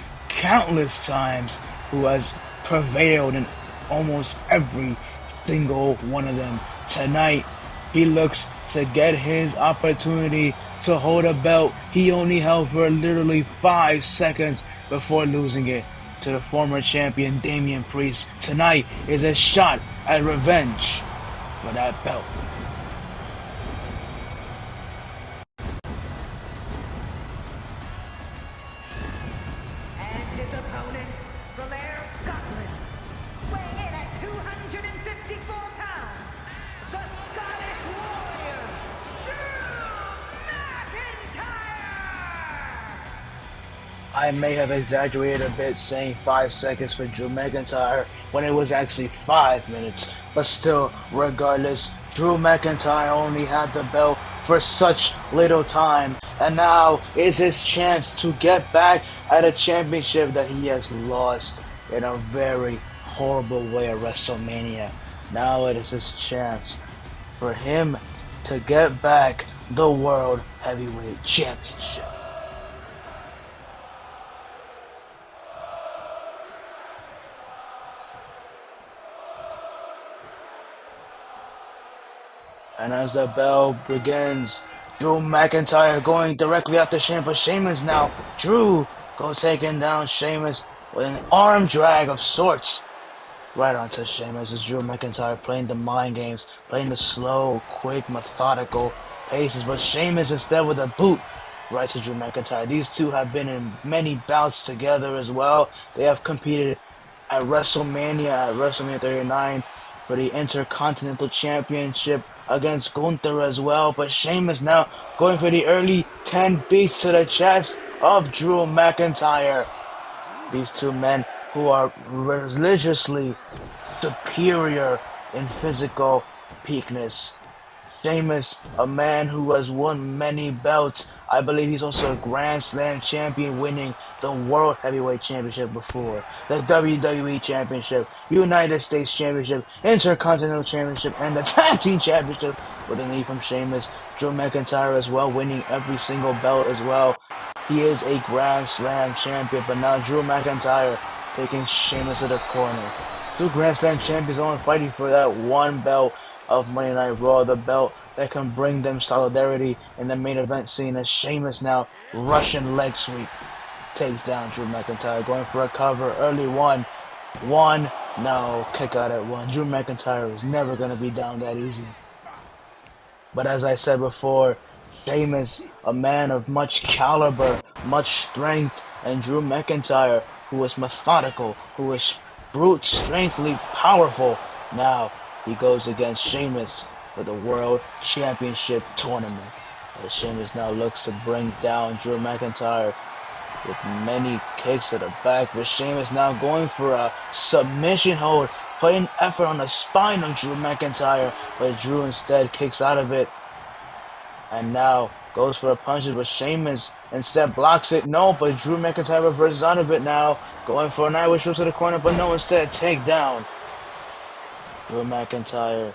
times, who has prevailed in almost every single one of them. Tonight, he looks to get his opportunity to hold a belt he only held for literally 5 seconds before losing it to the former champion Damian Priest. Tonight is a shot at revenge for that belt.
And his opponent from Ayr, Scotland, weighing in at 254 pounds, the Scottish Warrior, Drew McIntyre!
I may have exaggerated a bit saying 5 seconds for Drew McIntyre when it was actually 5 minutes, but still, regardless, Drew McIntyre only had the belt for such little time, and now is his chance to get back at a championship that he has lost in a very horrible way at WrestleMania. Now it is his chance for him to get back the World Heavyweight Championship. And as the bell begins, Drew McIntyre going directly after Sheamus. Sheamus now. Drew goes taking down Sheamus with an arm drag of sorts. Right onto Sheamus as Drew McIntyre playing the mind games, playing the slow, quick, methodical paces. But Sheamus instead with a boot right to Drew McIntyre. These two have been in many bouts together as well. They have competed at WrestleMania 39 for the Intercontinental Championship against Gunther as well. But Sheamus now going for the early 10 beats to the chest of Drew McIntyre. These two men who are religiously superior in physical peakness. Sheamus, a man who has won many belts. I believe he's also a Grand Slam champion, winning the World Heavyweight Championship before, the WWE Championship, United States Championship, Intercontinental Championship, and the Tag Team Championship with a knee from Sheamus. Drew McIntyre as well, winning every single belt as well. He is a Grand Slam champion, but now Drew McIntyre taking Sheamus to the corner. Two Grand Slam champions only fighting for that one belt of Monday Night Raw, the belt that can bring them solidarity in the main event scene, as Sheamus now Russian leg sweep takes down Drew McIntyre, going for a cover, early one, no, kick out at one. Drew McIntyre is never going to be down that easy. But as I said before, Sheamus, a man of much caliber, much strength, and Drew McIntyre, who is methodical, who is brute strengthly powerful. Now he goes against Sheamus for the World Championship Tournament. As Sheamus now looks to bring down Drew McIntyre with many kicks to the back, but Sheamus now going for a submission hold, putting effort on the spine of Drew McIntyre, but Drew instead kicks out of it, and now goes for a punches, but Sheamus instead blocks it. No, but Drew McIntyre reverses out of it now, going for an Irish whip to the corner, but no, instead takedown. Drew McIntyre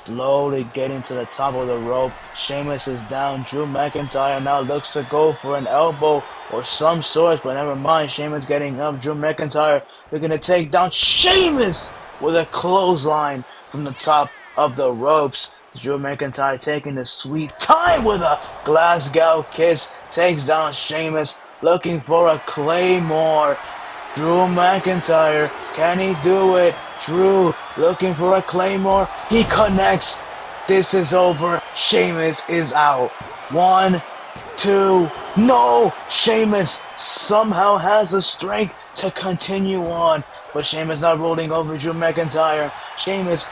slowly getting to the top of the rope. Sheamus is down. Drew McIntyre now looks to go for an elbow or some sort, but never mind. Sheamus getting up. Drew McIntyre looking to take down Sheamus with a clothesline from the top of the ropes. Drew McIntyre taking the sweet time with a Glasgow kiss. Takes down Sheamus, looking for a Claymore. Drew McIntyre, can he do it? Drew looking for a Claymore. He connects. This is over. Sheamus is out. 1, 2, no! Sheamus somehow has the strength to continue on, but Sheamus not rolling over Drew McIntyre. Sheamus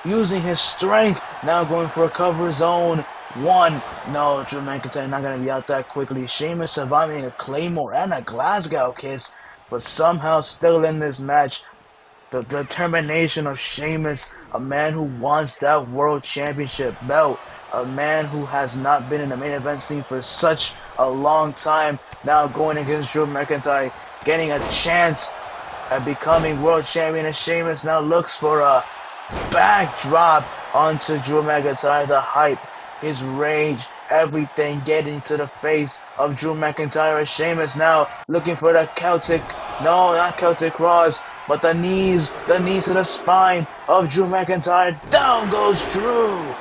using his strength, now going for a cover zone. 1, no, Drew McIntyre not going to be out that quickly. Sheamus surviving a Claymore and a Glasgow kiss, but somehow still in this match. The determination of Sheamus, a man who wants that World Championship belt, a man who has not been in the main event scene for such a long time, now going against Drew McIntyre, getting a chance at becoming World Champion, and Sheamus now looks for a backdrop onto Drew McIntyre. The hype, his rage, everything getting to the face of Drew McIntyre. Sheamus now looking for the not Celtic Cross, but the knees to the spine of Drew McIntyre. Down goes Drew.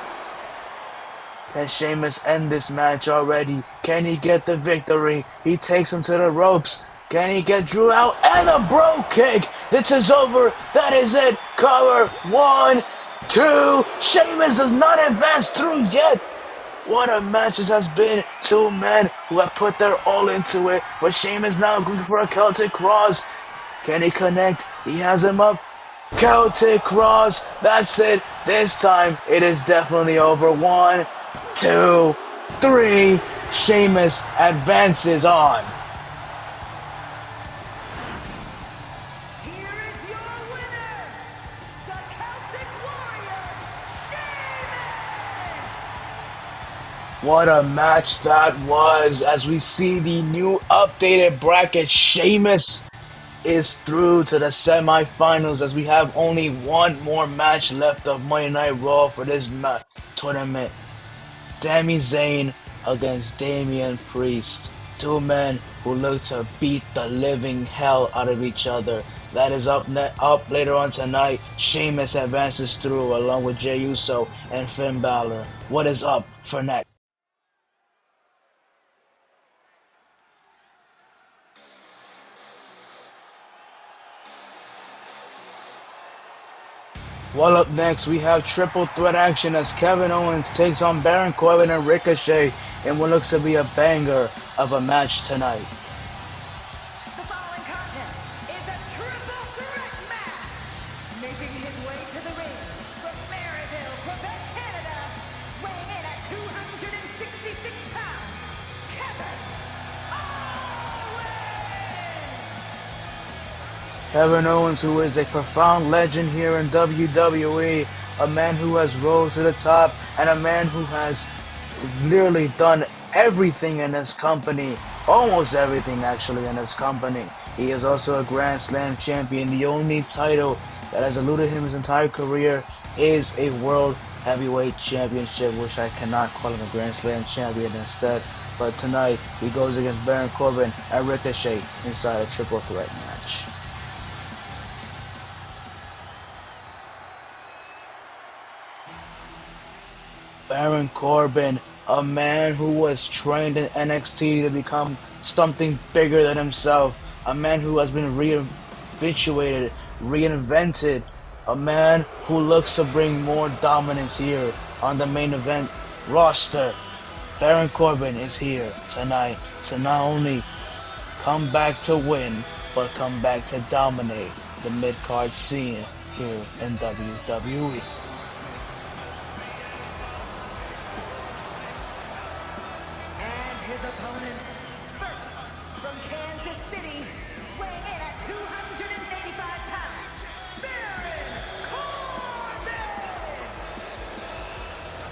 Can Sheamus end this match already? Can he get the victory? He takes him to the ropes. Can he get Drew out? And a bro kick. This is over. That is it. Cover. 1, 2. Sheamus does not advance through yet. What a match this has been. Two men who have put their all into it. But Sheamus now going for a Celtic Cross. Can he connect? He has him up. Celtic Cross. That's it. This time it is definitely over. 1, 2, 3. Sheamus advances on.
Here is your winner, the Celtic Warrior, Sheamus!
What a match that was. As we see the new updated bracket, Sheamus is through to the semifinals, as we have only one more match left of Monday Night Raw for this tournament. Sami Zayn against Damian Priest. Two men who look to beat the living hell out of each other. That is up later on tonight. Sheamus advances through along with Jey Uso and Finn Balor. What is up for next? Well, up next, we have triple threat action as Kevin Owens takes on Baron Corbin and Ricochet in what looks to be a banger of a match tonight.
The following contest is a triple threat match. Making his way to the
Kevin Owens, who is a profound legend here in WWE, a man who has rose to the top, and a man who has literally done everything in his company, almost everything actually in his company. He is also a Grand Slam champion. The only title that has eluded him his entire career is a World Heavyweight Championship, which I cannot call him a Grand Slam champion instead. But tonight, he goes against Baron Corbin and Ricochet inside a triple threat match. Baron Corbin, a man who was trained in NXT to become something bigger than himself, a man who has been reinvented, a man who looks to bring more dominance here on the main event roster. Baron Corbin is here tonight to not only come back to win, but come back to dominate the mid-card scene here in WWE.
His opponents, first from Kansas City, weighing in at 285 pounds, Baron Corbin!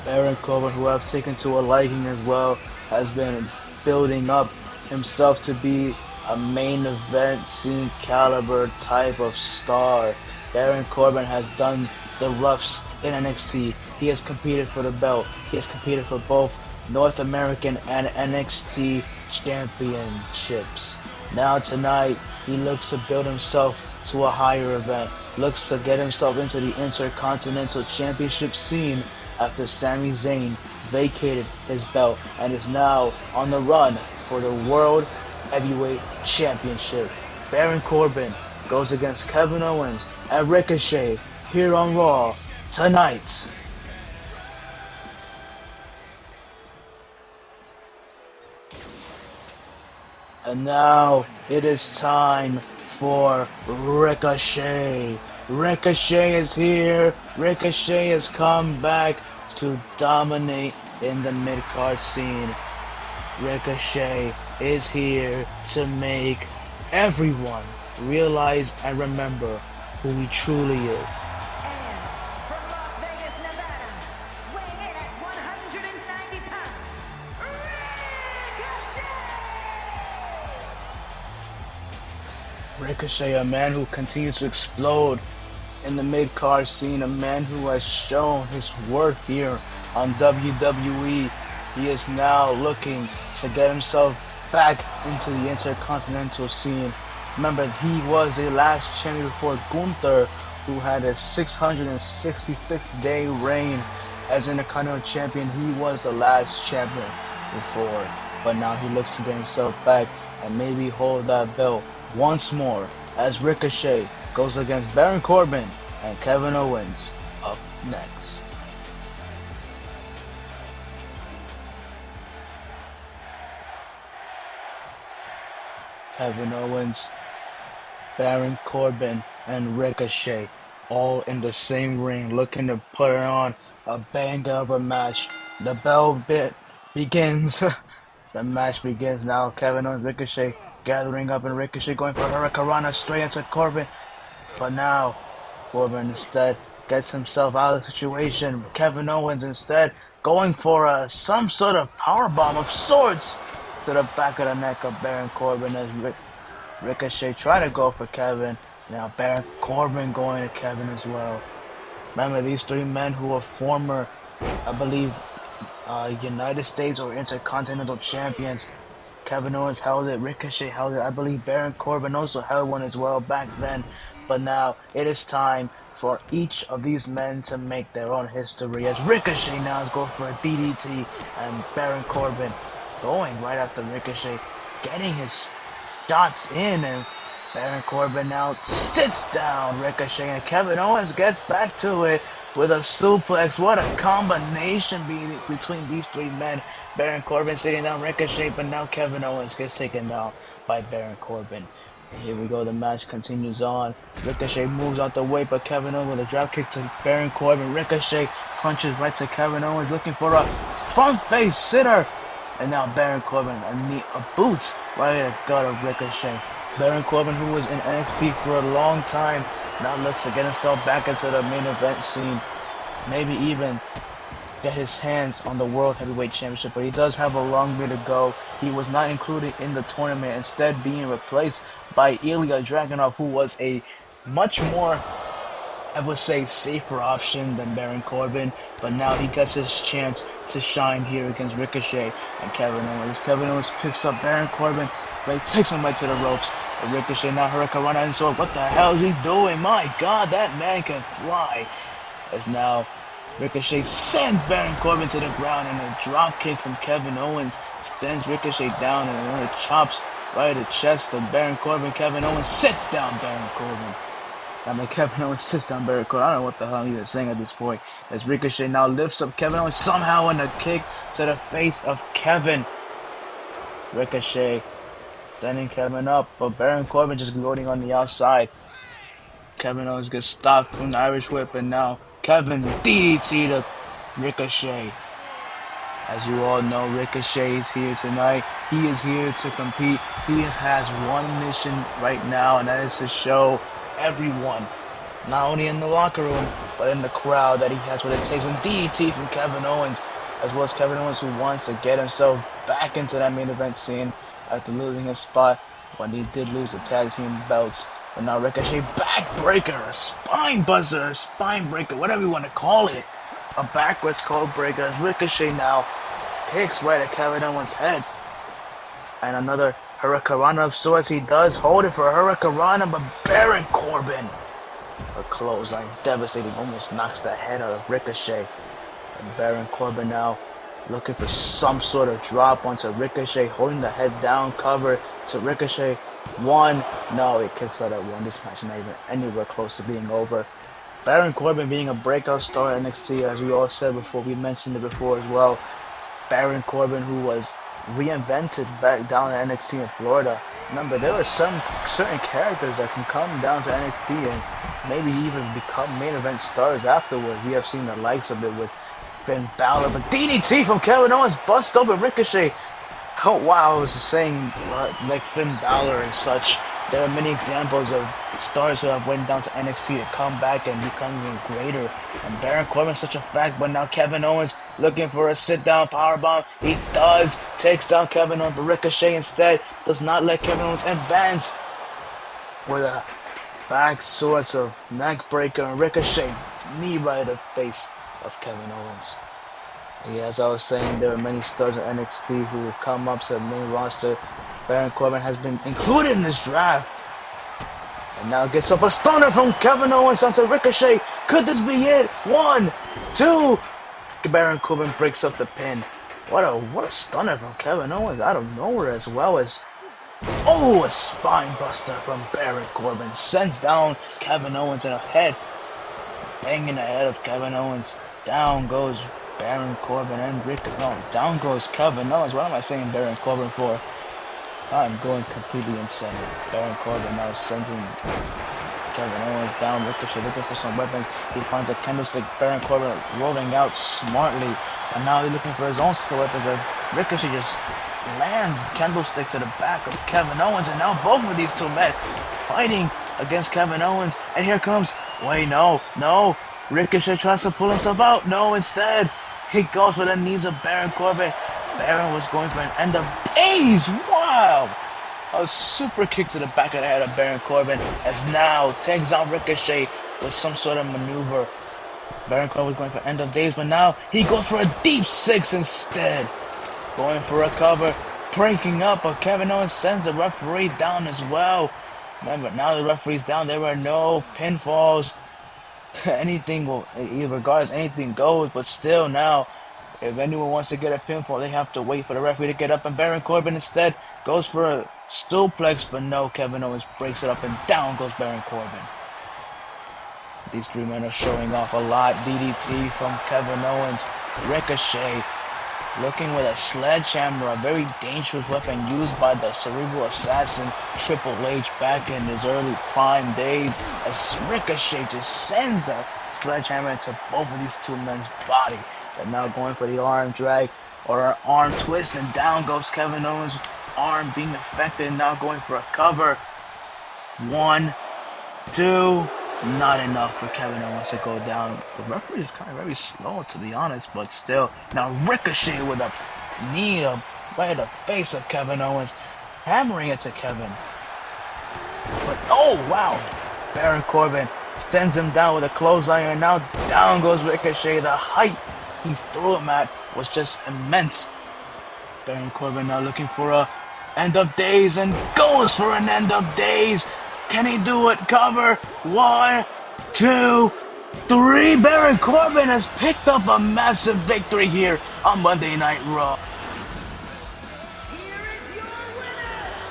Baron Corbin, who I've taken to a liking as well, has been building up himself to be a main event scene caliber type of star. Baron Corbin has done the roughs in NXT. He has competed for the belt. He has competed for both North American and NXT championships. Now tonight, he looks to build himself to a higher event, looks to get himself into the Intercontinental Championship scene after Sami Zayn vacated his belt and is now on the run for the World Heavyweight Championship. Baron Corbin goes against Kevin Owens and Ricochet here on Raw tonight. And now it is time for Ricochet. Ricochet is here. Ricochet has come back to dominate in the mid-card scene. Ricochet is here to make everyone realize and remember who he truly is.
And from Las Vegas, Nevada, weighing in at 190 pounds,
Ricochet, a man who continues to explode in the mid-card scene, a man who has shown his worth here on WWE. He is now looking to get himself back into the Intercontinental scene. Remember, he was a last champion before Gunther, who had a 666-day reign as Intercontinental Champion. He was the last champion before, but now he looks to get himself back and maybe hold that belt once more as Ricochet goes against Baron Corbin and Kevin Owens up next. Kevin Owens, Baron Corbin, and Ricochet all in the same ring looking to put on a banger of a match. The bell bit begins. The match begins now. Kevin Owens, Ricochet gathering up, and Ricochet going for Hurricanrana straight into Corbin. But now Corbin instead gets himself out of the situation. Kevin Owens instead going for some sort of powerbomb of sorts to the back of the neck of Baron Corbin as Ricochet trying to go for Kevin. Now Baron Corbin going to Kevin as well. Remember, these three men who are former, I believe, United States or Intercontinental Champions. Kevin Owens held it, Ricochet held it, I believe Baron Corbin also held one as well back then. But now it is time for each of these men to make their own history, as Ricochet now is going for a DDT and Baron Corbin going right after Ricochet, getting his shots in, and Baron Corbin now sits down Ricochet, and Kevin Owens gets back to it with a suplex. What a combination between these three men. Baron Corbin sitting down Ricochet, but now Kevin Owens gets taken down by Baron Corbin. And here we go, the match continues on. Ricochet moves out the way, but Kevin Owens with a drop kick to Baron Corbin. Ricochet punches right to Kevin Owens, looking for a front face sitter. And now Baron Corbin, a boot right in the gut of Ricochet. Baron Corbin, who was in NXT for a long time, now looks to get himself back into the main event scene. Maybe even get his hands on the World Heavyweight Championship, but he does have a long way to go. He was not included in the tournament, instead being replaced by Ilya Dragunov, who was a much more, I would say, safer option than Baron Corbin, but now he gets his chance to shine here against Ricochet and Kevin Owens. Kevin Owens picks up Baron Corbin, but he takes him right to the ropes. But Ricochet now hurricanrana, and so what the hell is he doing? My God, that man can fly. As now Ricochet sends Baron Corbin to the ground, and a drop kick from Kevin Owens sends Ricochet down, and one of the chops right at the chest of Baron Corbin. Kevin Owens sits down Baron Corbin. Kevin Owens sits down Baron Corbin. I don't know what the hell I'm even saying at this point. As Ricochet now lifts up Kevin Owens somehow in a kick to the face of Kevin. Ricochet sending Kevin up, but Baron Corbin just gloating on the outside. Kevin Owens gets stopped from the Irish Whip, and now Kevin DDT to Ricochet. As you all know, Ricochet is here tonight. He is here to compete. He has one mission right now, and that is to show everyone, not only in the locker room, but in the crowd, that he has what it takes. And DDT from Kevin Owens, as well as Kevin Owens, who wants to get himself back into that main event scene after losing his spot when he did lose the tag team belts. But now Ricochet, backbreaker, a spine buzzer, a spine breaker, whatever you want to call it. A backwards code breaker. As Ricochet now kicks right at Kevin Owens' head. And another hurricanrana of sorts. He does hold it for a hurricanrana, but Baron Corbin, a clothesline, devastating, almost knocks the head out of Ricochet. And Baron Corbin now looking for some sort of drop onto Ricochet, holding the head down, cover to Ricochet. One, no, he kicks out at one. This match not even anywhere close to being over. Baron Corbin being a breakout star at NXT, as we all said before, we mentioned it before as well. Baron Corbin, who was reinvented back down at NXT in Florida. Remember, there are some certain characters that can come down to NXT and maybe even become main event stars afterwards. We have seen the likes of it with Finn Balor, but DDT from Kevin Owens, bust open Ricochet. Oh wow, I was saying like Finn Balor and such. There are many examples of stars who have went down to NXT to come back and become even greater. And Baron Corbin is such a fact, but now Kevin Owens looking for a sit-down powerbomb. He does, takes down Kevin Owens, but Ricochet instead does not let Kevin Owens advance with a back sorts of neck breaker, and Ricochet knee right to the face of Kevin Owens. Yeah, as I was saying, there are many stars in NXT who will come up to the main roster. Baron Corbin has been included in this draft. And now gets up a stunner from Kevin Owens onto Ricochet. Could this be it? 1, 2. Baron Corbin breaks up the pin. What a stunner from Kevin Owens out of nowhere, as well as a spine buster from Baron Corbin. Sends down Kevin Owens in the head. Banging the head of Kevin Owens. Down goes Baron Corbin and down goes Kevin Owens. What am I saying Baron Corbin for? I'm going completely insane. Baron Corbin now sending Kevin Owens down. Ricochet looking for some weapons. He finds a candlestick. Baron Corbin rolling out smartly. And now he's looking for his own set of weapons. And Ricochet just lands candlestick to the back of Kevin Owens. And now both of these two men fighting against Kevin Owens. And here comes, wait, no. Ricochet tries to pull himself out. No, instead, he goes for the knees of Baron Corbin. Baron was going for an end of days. Wow! A super kick to the back of the head of Baron Corbin, as now takes on Ricochet with some sort of maneuver. Baron Corbin was going for end of days, but now he goes for a deep six instead. Going for a cover, breaking up, but Kevin Owens sends the referee down as well. Remember, now the referee's down. There were no pinfalls. Anything will, regardless, anything goes, but still now, if anyone wants to get a pinfall, they have to wait for the referee to get up, and Baron Corbin instead goes for a suplex, but no, Kevin Owens breaks it up, and down goes Baron Corbin. These three men are showing off a lot. DDT from Kevin Owens. Ricochet looking with a sledgehammer, a very dangerous weapon used by the cerebral assassin Triple H back in his early prime days, as Ricochet just sends the sledgehammer into both of these two men's body. They're now going for the arm drag or an arm twist, and down goes Kevin Owens' arm being affected, and now going for a cover. 1, 2. Not enough for Kevin Owens to go down. The referee is kind of very slow, to be honest, but still. Now Ricochet with a knee right in the face of Kevin Owens, hammering it to Kevin. But oh wow, Baron Corbin sends him down with a clothesline, and now down goes Ricochet. The height he threw him at was just immense. Baron Corbin now looking for a end of days and goes for an end of days. Can he do it? Cover. 1, 2, 3. Baron Corbin has picked up a massive victory here on Monday Night Raw.
Here is your winner,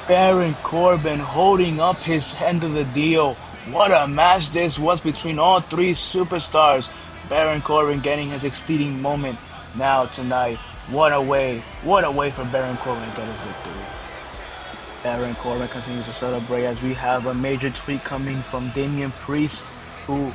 Baron Corbin holding up his end of the deal. What a match this was between all three superstars. Baron Corbin getting his exceeding moment now tonight. What a way for Baron Corbin to get his victory. Baron Corbin continues to celebrate as we have a major tweet coming from Damian Priest, who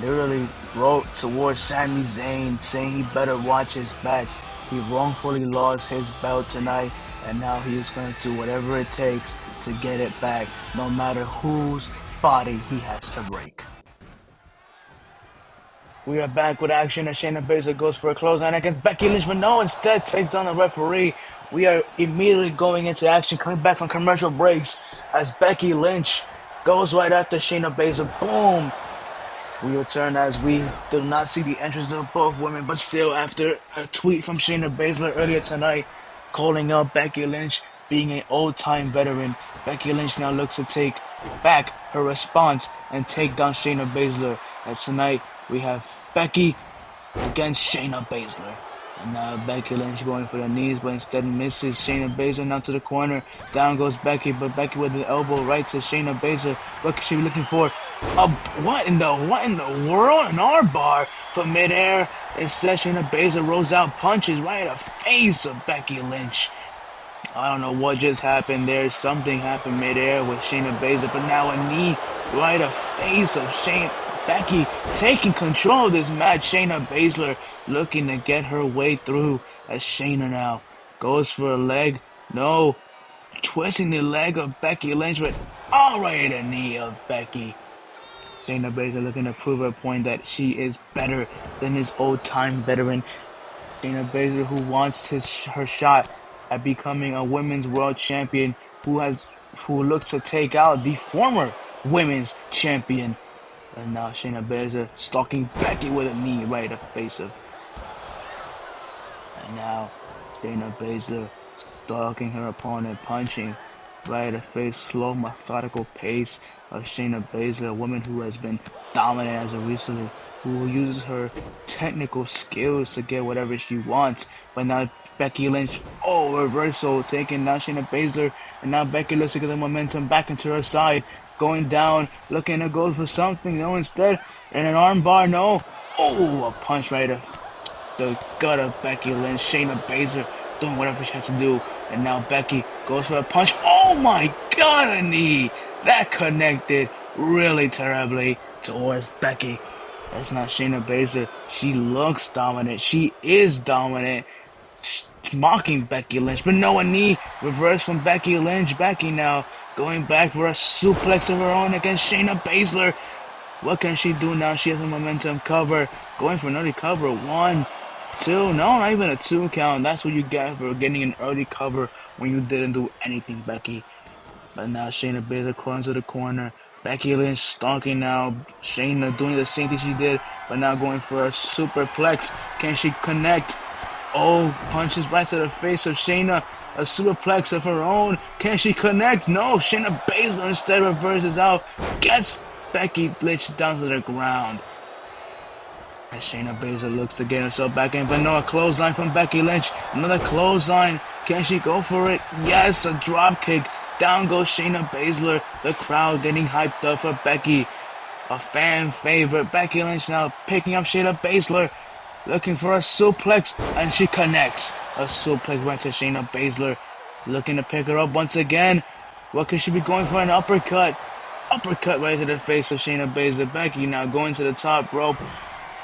literally wrote towards Sami Zayn saying he better watch his back. He wrongfully lost his belt tonight, and now he is going to do whatever it takes to get it back, no matter whose body he has to break. We are back with action as Shayna Baszler goes for a clothesline against Becky Lynch, but no, instead takes on the referee. We are immediately going into action, coming back from commercial breaks as Becky Lynch goes right after Shayna Baszler. Boom! We return as we do not see the entrance of both women, but still after a tweet from Shayna Baszler earlier tonight calling out Becky Lynch being an old-time veteran, Becky Lynch now looks to take back her response and take down Shayna Baszler. As tonight we have Becky against Shayna Baszler. And now Becky Lynch going for the knees, but instead misses Shayna Baszler now to the corner. Down goes Becky, but Becky with the elbow right to Shayna Baszler. What could she be looking for? What in the world? An armbar from midair. Instead, Shayna Baszler rolls out punches right in the face of Becky Lynch. I don't know what just happened there. Something happened midair with Shayna Baszler, but now a knee right in the face of Becky taking control of this match. Shayna Baszler looking to get her way through as Shayna now goes for a leg. No. Twisting the leg of Becky Lynch with alright a knee of Becky. Shayna Baszler looking to prove her point that she is better than this old-time veteran. Shayna Baszler who wants her shot at becoming a women's world champion, who looks to take out the former women's champion. And now Shayna Baszler stalking Becky with a knee right in the face of. And now Shayna Baszler stalking her opponent, punching right in the face. Slow, methodical pace of Shayna Baszler, a woman who has been dominant as of recently, who uses her technical skills to get whatever she wants. But now Becky Lynch, reversal, taking down Shayna Baszler. And now Becky looks to get the momentum back into her side. Going down, looking to go for something, no, instead, and an armbar, no. A punch right in the gut of Becky Lynch. Shayna Baszler doing whatever she has to do, and now Becky goes for a punch. Oh my God, a knee! That connected really terribly towards Becky. That's not Shayna Baszler. She looks dominant. She is dominant. Mocking Becky Lynch, but no, a knee reverse from Becky Lynch. Becky now going back for a suplex of her own against Shayna Baszler. What can she do now? She has a momentum cover. Going for an early cover. 1, 2. No, not even a 2 count. That's what you get for getting an early cover when you didn't do anything, Becky. But now Shayna Baszler crawling to the corner. Becky Lynch stalking now. Shayna doing the same thing she did, but now going for a superplex. Can she connect? Punches right to the face of Shayna. A superplex of her own. Can she connect? No. Shayna Baszler instead reverses out. Gets Becky Lynch down to the ground. And Shayna Baszler looks to get herself back in. But no, a clothesline from Becky Lynch. Another clothesline. Can she go for it? Yes, a drop kick. Down goes Shayna Baszler. The crowd getting hyped up for Becky. A fan favorite. Becky Lynch now picking up Shayna Baszler. Looking for a suplex, and she connects. A suplex right to Shayna Baszler. Looking to pick her up once again. What could she be going for? An uppercut. Uppercut right to the face of Shayna Baszler. Becky now going to the top rope.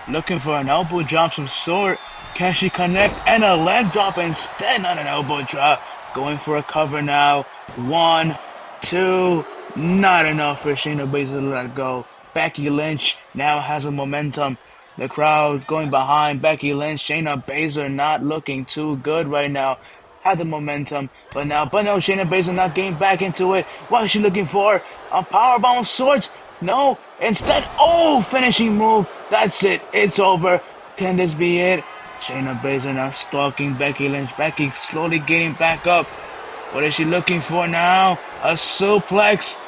Looking for an elbow drop some sort. Can she connect? And a leg drop instead, not an elbow drop. Going for a cover now. 1, 2, not enough for Shayna Baszler to let go. Becky Lynch now has a momentum. The crowd's going behind Becky Lynch. Shayna Baszler not looking too good right now. Has the momentum, but no, Shayna Baszler not getting back into it. What is she looking for? A powerbomb of sorts? No, instead, finishing move. That's it. It's over. Can this be it? Shayna Baszler now stalking Becky Lynch. Becky slowly getting back up. What is she looking for now? A suplex.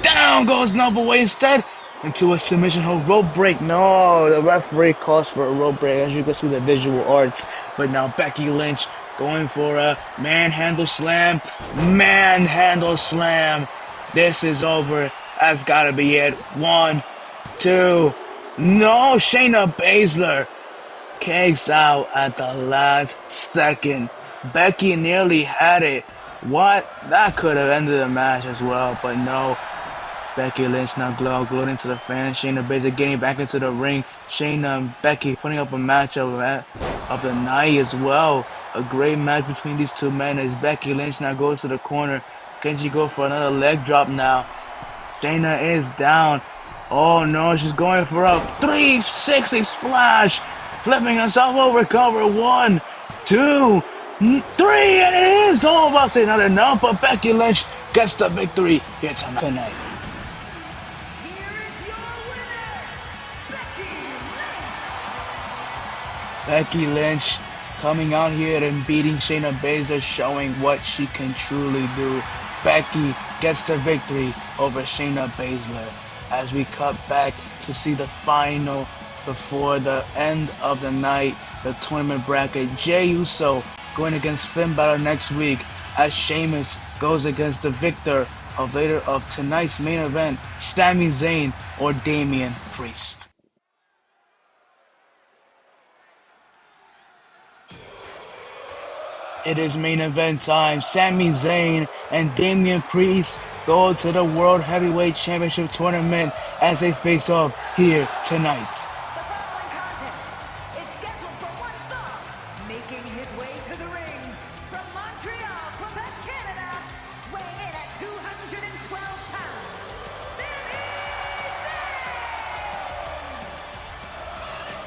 Down goes Noble instead into a submission hold rope break. No, the referee calls for a rope break, as you can see the visual arts. But now Becky Lynch going for a manhandle slam. Manhandle slam. This is over. That's gotta be it. 1, 2. No, Shayna Baszler kicks out at the last second. Becky nearly had it. What? That could have ended the match as well, but no. Becky Lynch now glued into the fans. Shayna Baszler getting back into the ring. Shayna and Becky putting up a match of the night as well. A great match between these two men as Becky Lynch now goes to the corner. Can she go for another leg drop now? Shayna is down. Oh no, she's going for a 360 splash. Flipping herself over, cover. 1, 2, 3, and it is all about to say not enough, but Becky Lynch gets the victory here tonight. Becky Lynch coming out here and beating Shayna Baszler, showing what she can truly do. Becky gets the victory over Shayna Baszler. As we cut back to see the final before the end of the night, the tournament bracket. Jey Uso going against Finn Balor next week, as Sheamus goes against the victor of tonight's main event, Sami Zayn or Damian Priest. It is main event time. Sami Zayn and Damian Priest go to the World Heavyweight Championship tournament as they face off here tonight.
The following contest is scheduled for one fall. Making his way to the ring from Montreal, Quebec, Canada, weighing in at 212 pounds,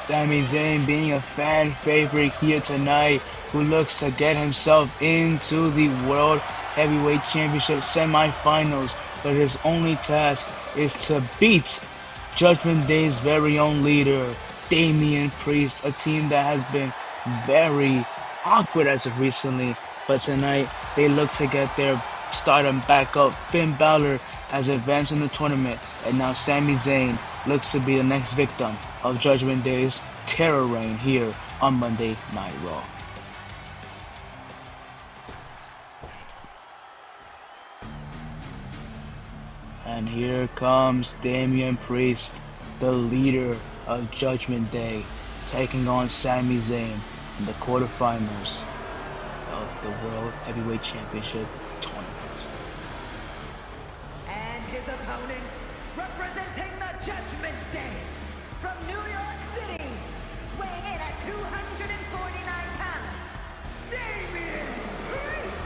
Sami Zayn being a fan favorite here tonight, who looks to get himself into the World Heavyweight Championship semifinals, but his only task is to beat Judgment Day's very own leader, Damian Priest, a team that has been very awkward as of recently, but tonight they look to get their stardom back up. Finn Balor has advanced in the tournament, and now Sami Zayn looks to be the next victim of Judgment Day's terror reign here on Monday Night Raw. And here comes Damian Priest, the leader of Judgment Day, taking on Sami Zayn in the quarterfinals of the World Heavyweight Championship tournament.
and his opponent, representing the Judgment Day, from New York City, weighing in at 249 pounds, Damian Priest.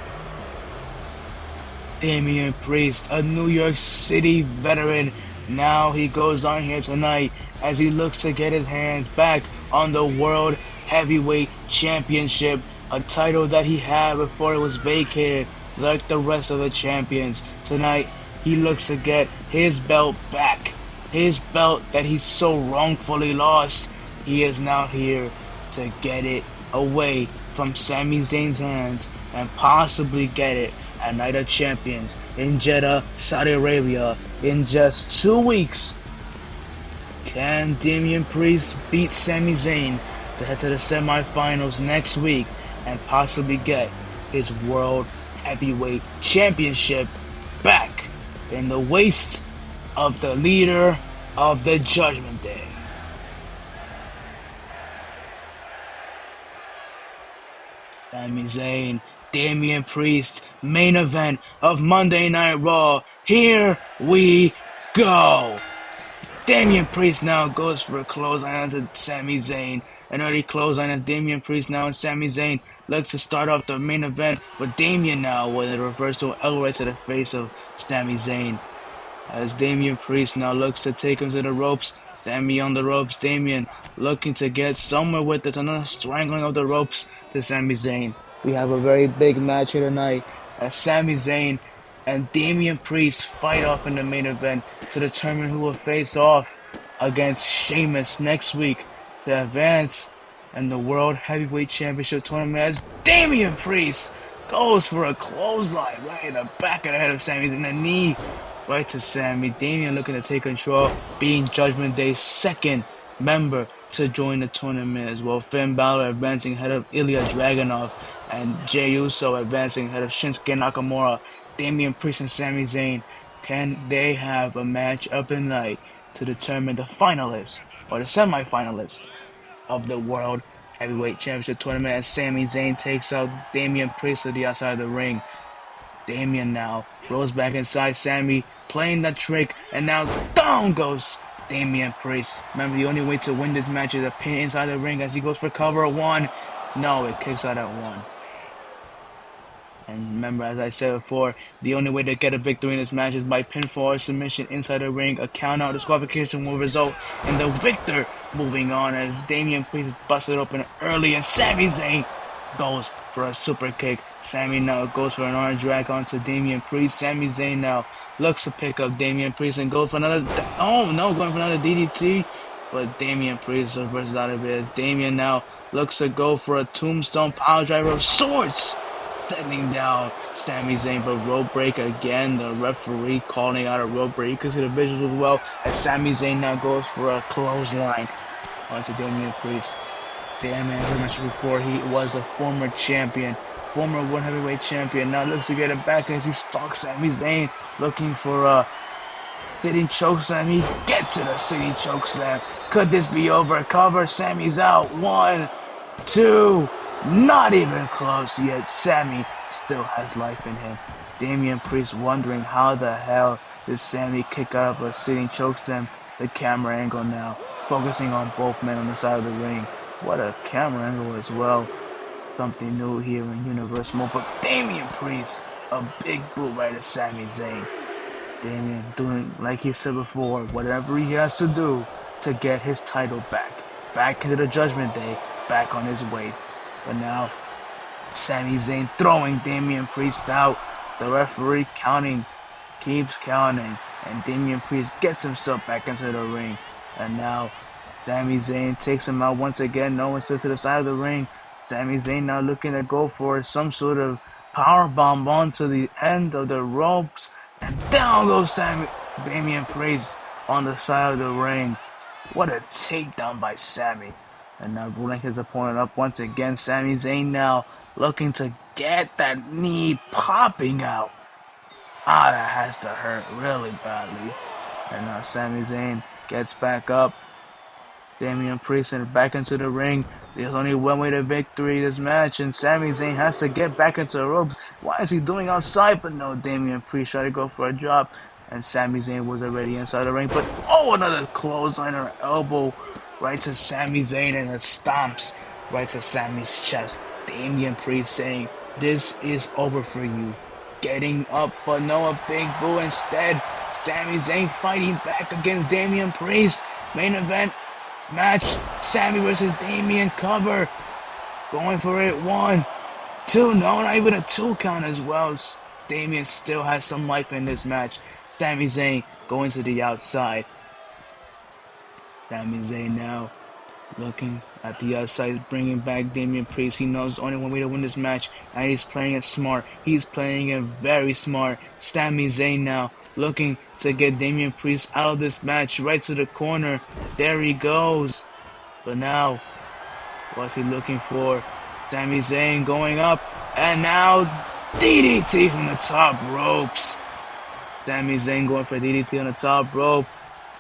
Damian Priest, a New York City veteran. Now he goes on here tonight as he looks to get his hands back on the World Heavyweight Championship, a title that he had before it was vacated like the rest of the champions. Tonight, he looks to get his belt back. His belt that he so wrongfully lost. He is now here to get it away from Sami Zayn's hands and possibly get it at Night of Champions in Jeddah, Saudi Arabia in just 2 weeks. Can Damian Priest beat Sami Zayn to head to the semifinals next week and possibly get his World Heavyweight Championship back in the waist of the leader of the Judgment Day? Sami Zayn, Damian Priest, main event of Monday Night Raw. Here we go. Damian Priest now goes for a clothesline to Sami Zayn An early clothesline as Damian Priest now and Sami Zayn looks to start off the main event with Damian now with a reversal elbow to the face of Sami Zayn. As Damian Priest now looks to take him to the ropes. Sami on the ropes. Damian looking to get somewhere with it. Another strangling of the ropes to Sami Zayn. We have a very big match here tonight as Sami Zayn and Damian Priest fight off in the main event to determine who will face off against Sheamus next week to advance in the World Heavyweight Championship tournament as Damian Priest goes for a clothesline right in the back of the head of Sami Zayn, a knee right to Sami. Damian looking to take control, being Judgment Day's second member to join the tournament as well. Finn Balor advancing ahead of Ilya Dragunov and Jey Uso advancing ahead of Shinsuke Nakamura. Damian Priest and Sami Zayn, can they have a match of the night to determine the finalists or the semi-finalists of the World Heavyweight Championship tournament as Sami Zayn takes out Damian Priest to the outside of the ring. Damian now rolls back inside Sami, playing the trick, and now down goes Damian Priest. Remember, the only way to win this match is a pin inside the ring as he goes for cover one. No, it kicks out at one. And remember, as I said before, the only way to get a victory in this match is by pinfall or submission inside the ring. A count-out disqualification will result in the victor moving on as Damian Priest is busted open early and Sami Zayn goes for a super kick. Sami now goes for an arm drag onto Damian Priest. Sami Zayn now looks to pick up Damian Priest and goes for another... Oh no, going for another DDT. But Damian Priest reverses out of it as Damian now looks to go for a tombstone power driver of sorts, setting down Sami Zayn, but rope break again. The referee calling out a rope break. You can see the visuals as well as Sami Zayn now goes for a clothesline onto Damian Priest. Damian, as I mentioned before, he was a former champion, former World Heavyweight Champion. Now looks to get it back as he stalks Sami Zayn, looking for a sitting chokeslam. He gets it, a sitting chokeslam. Could this be over? Cover, Sami's out. 1, 2, not even close yet. Sami still has life in him. Damian Priest wondering how the hell did Sami kick out of a sitting chokeslam. The camera angle now, focusing on both men on the side of the ring. What a camera angle as well. Something new here in Universe Mode. But Damian Priest, a big boot right to Sami Zayn. Damian doing, like he said before, whatever he has to do to get his title back. Back into the Judgment Day, back on his ways. But now, Sami Zayn throwing Damian Priest out. The referee counting, keeps counting. And Damian Priest gets himself back into the ring. And now, Sami Zayn takes him out once again. No one sits to the side of the ring. Sami Zayn now looking to go for some sort of power bomb onto the end of the ropes. And down goes Damian Priest on the side of the ring. What a takedown by Sami. And now rolling his opponent up once again. Sami Zayn now looking to get that knee popping out. Ah, that has to hurt really badly. And now Sami Zayn gets back up. Damian Priest and back into the ring. There's only one way to victory this match, and Sami Zayn has to get back into the ropes. Why is he doing outside? But no, Damian Priest tried to go for a drop, and Sami Zayn was already inside the ring. But oh, another clothesline or elbow right to Sami Zayn, and it stomps right to Sami's chest. Damian Priest saying, "This is over for you." Getting up, but no, a big boo instead. Sami Zayn fighting back against Damian Priest. Main event match, Sami versus Damian, cover. Going for it, 1, 2, no, not even a 2 count as well. Damian still has some life in this match. Sami Zayn going to the outside. Sami Zayn now looking at the outside, bringing back Damian Priest. He knows the only one way to win this match, and he's playing it smart. He's playing it very smart. Sami Zayn now looking to get Damian Priest out of this match, right to the corner. There he goes. But now, what's he looking for? Sami Zayn going up, and now DDT from the top ropes. Sami Zayn going for DDT on the top rope.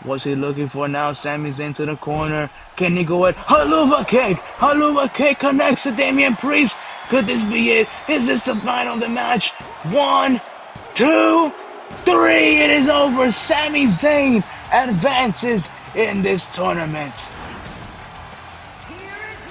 What's he looking for now? Sami Zayn to the corner. Can he go at Haluva kick? Haluva kick connects to Damian Priest. Could this be it? Is this the final of the match? 1, 2, 3. It is over. Sami Zayn advances in this tournament.
Here is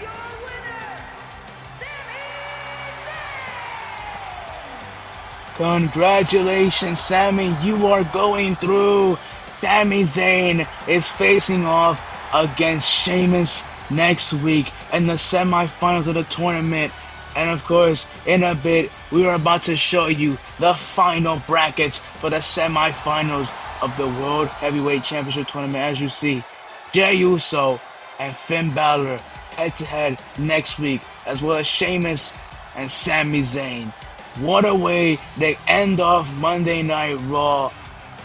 Congratulations, Sami, you are going through. Sami Zayn is facing off against Sheamus next week in the semifinals of the tournament. And of course, in a bit, we are about to show you the final brackets for the semifinals of the World Heavyweight Championship Tournament. As you see, Jey Uso and Finn Balor head-to-head next week, as well as Sheamus and Sami Zayn. What a way to end off Monday Night Raw.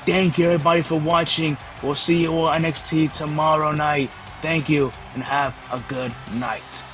Thank you everybody for watching. We'll see you all NXT tomorrow night. Thank you and have a good night.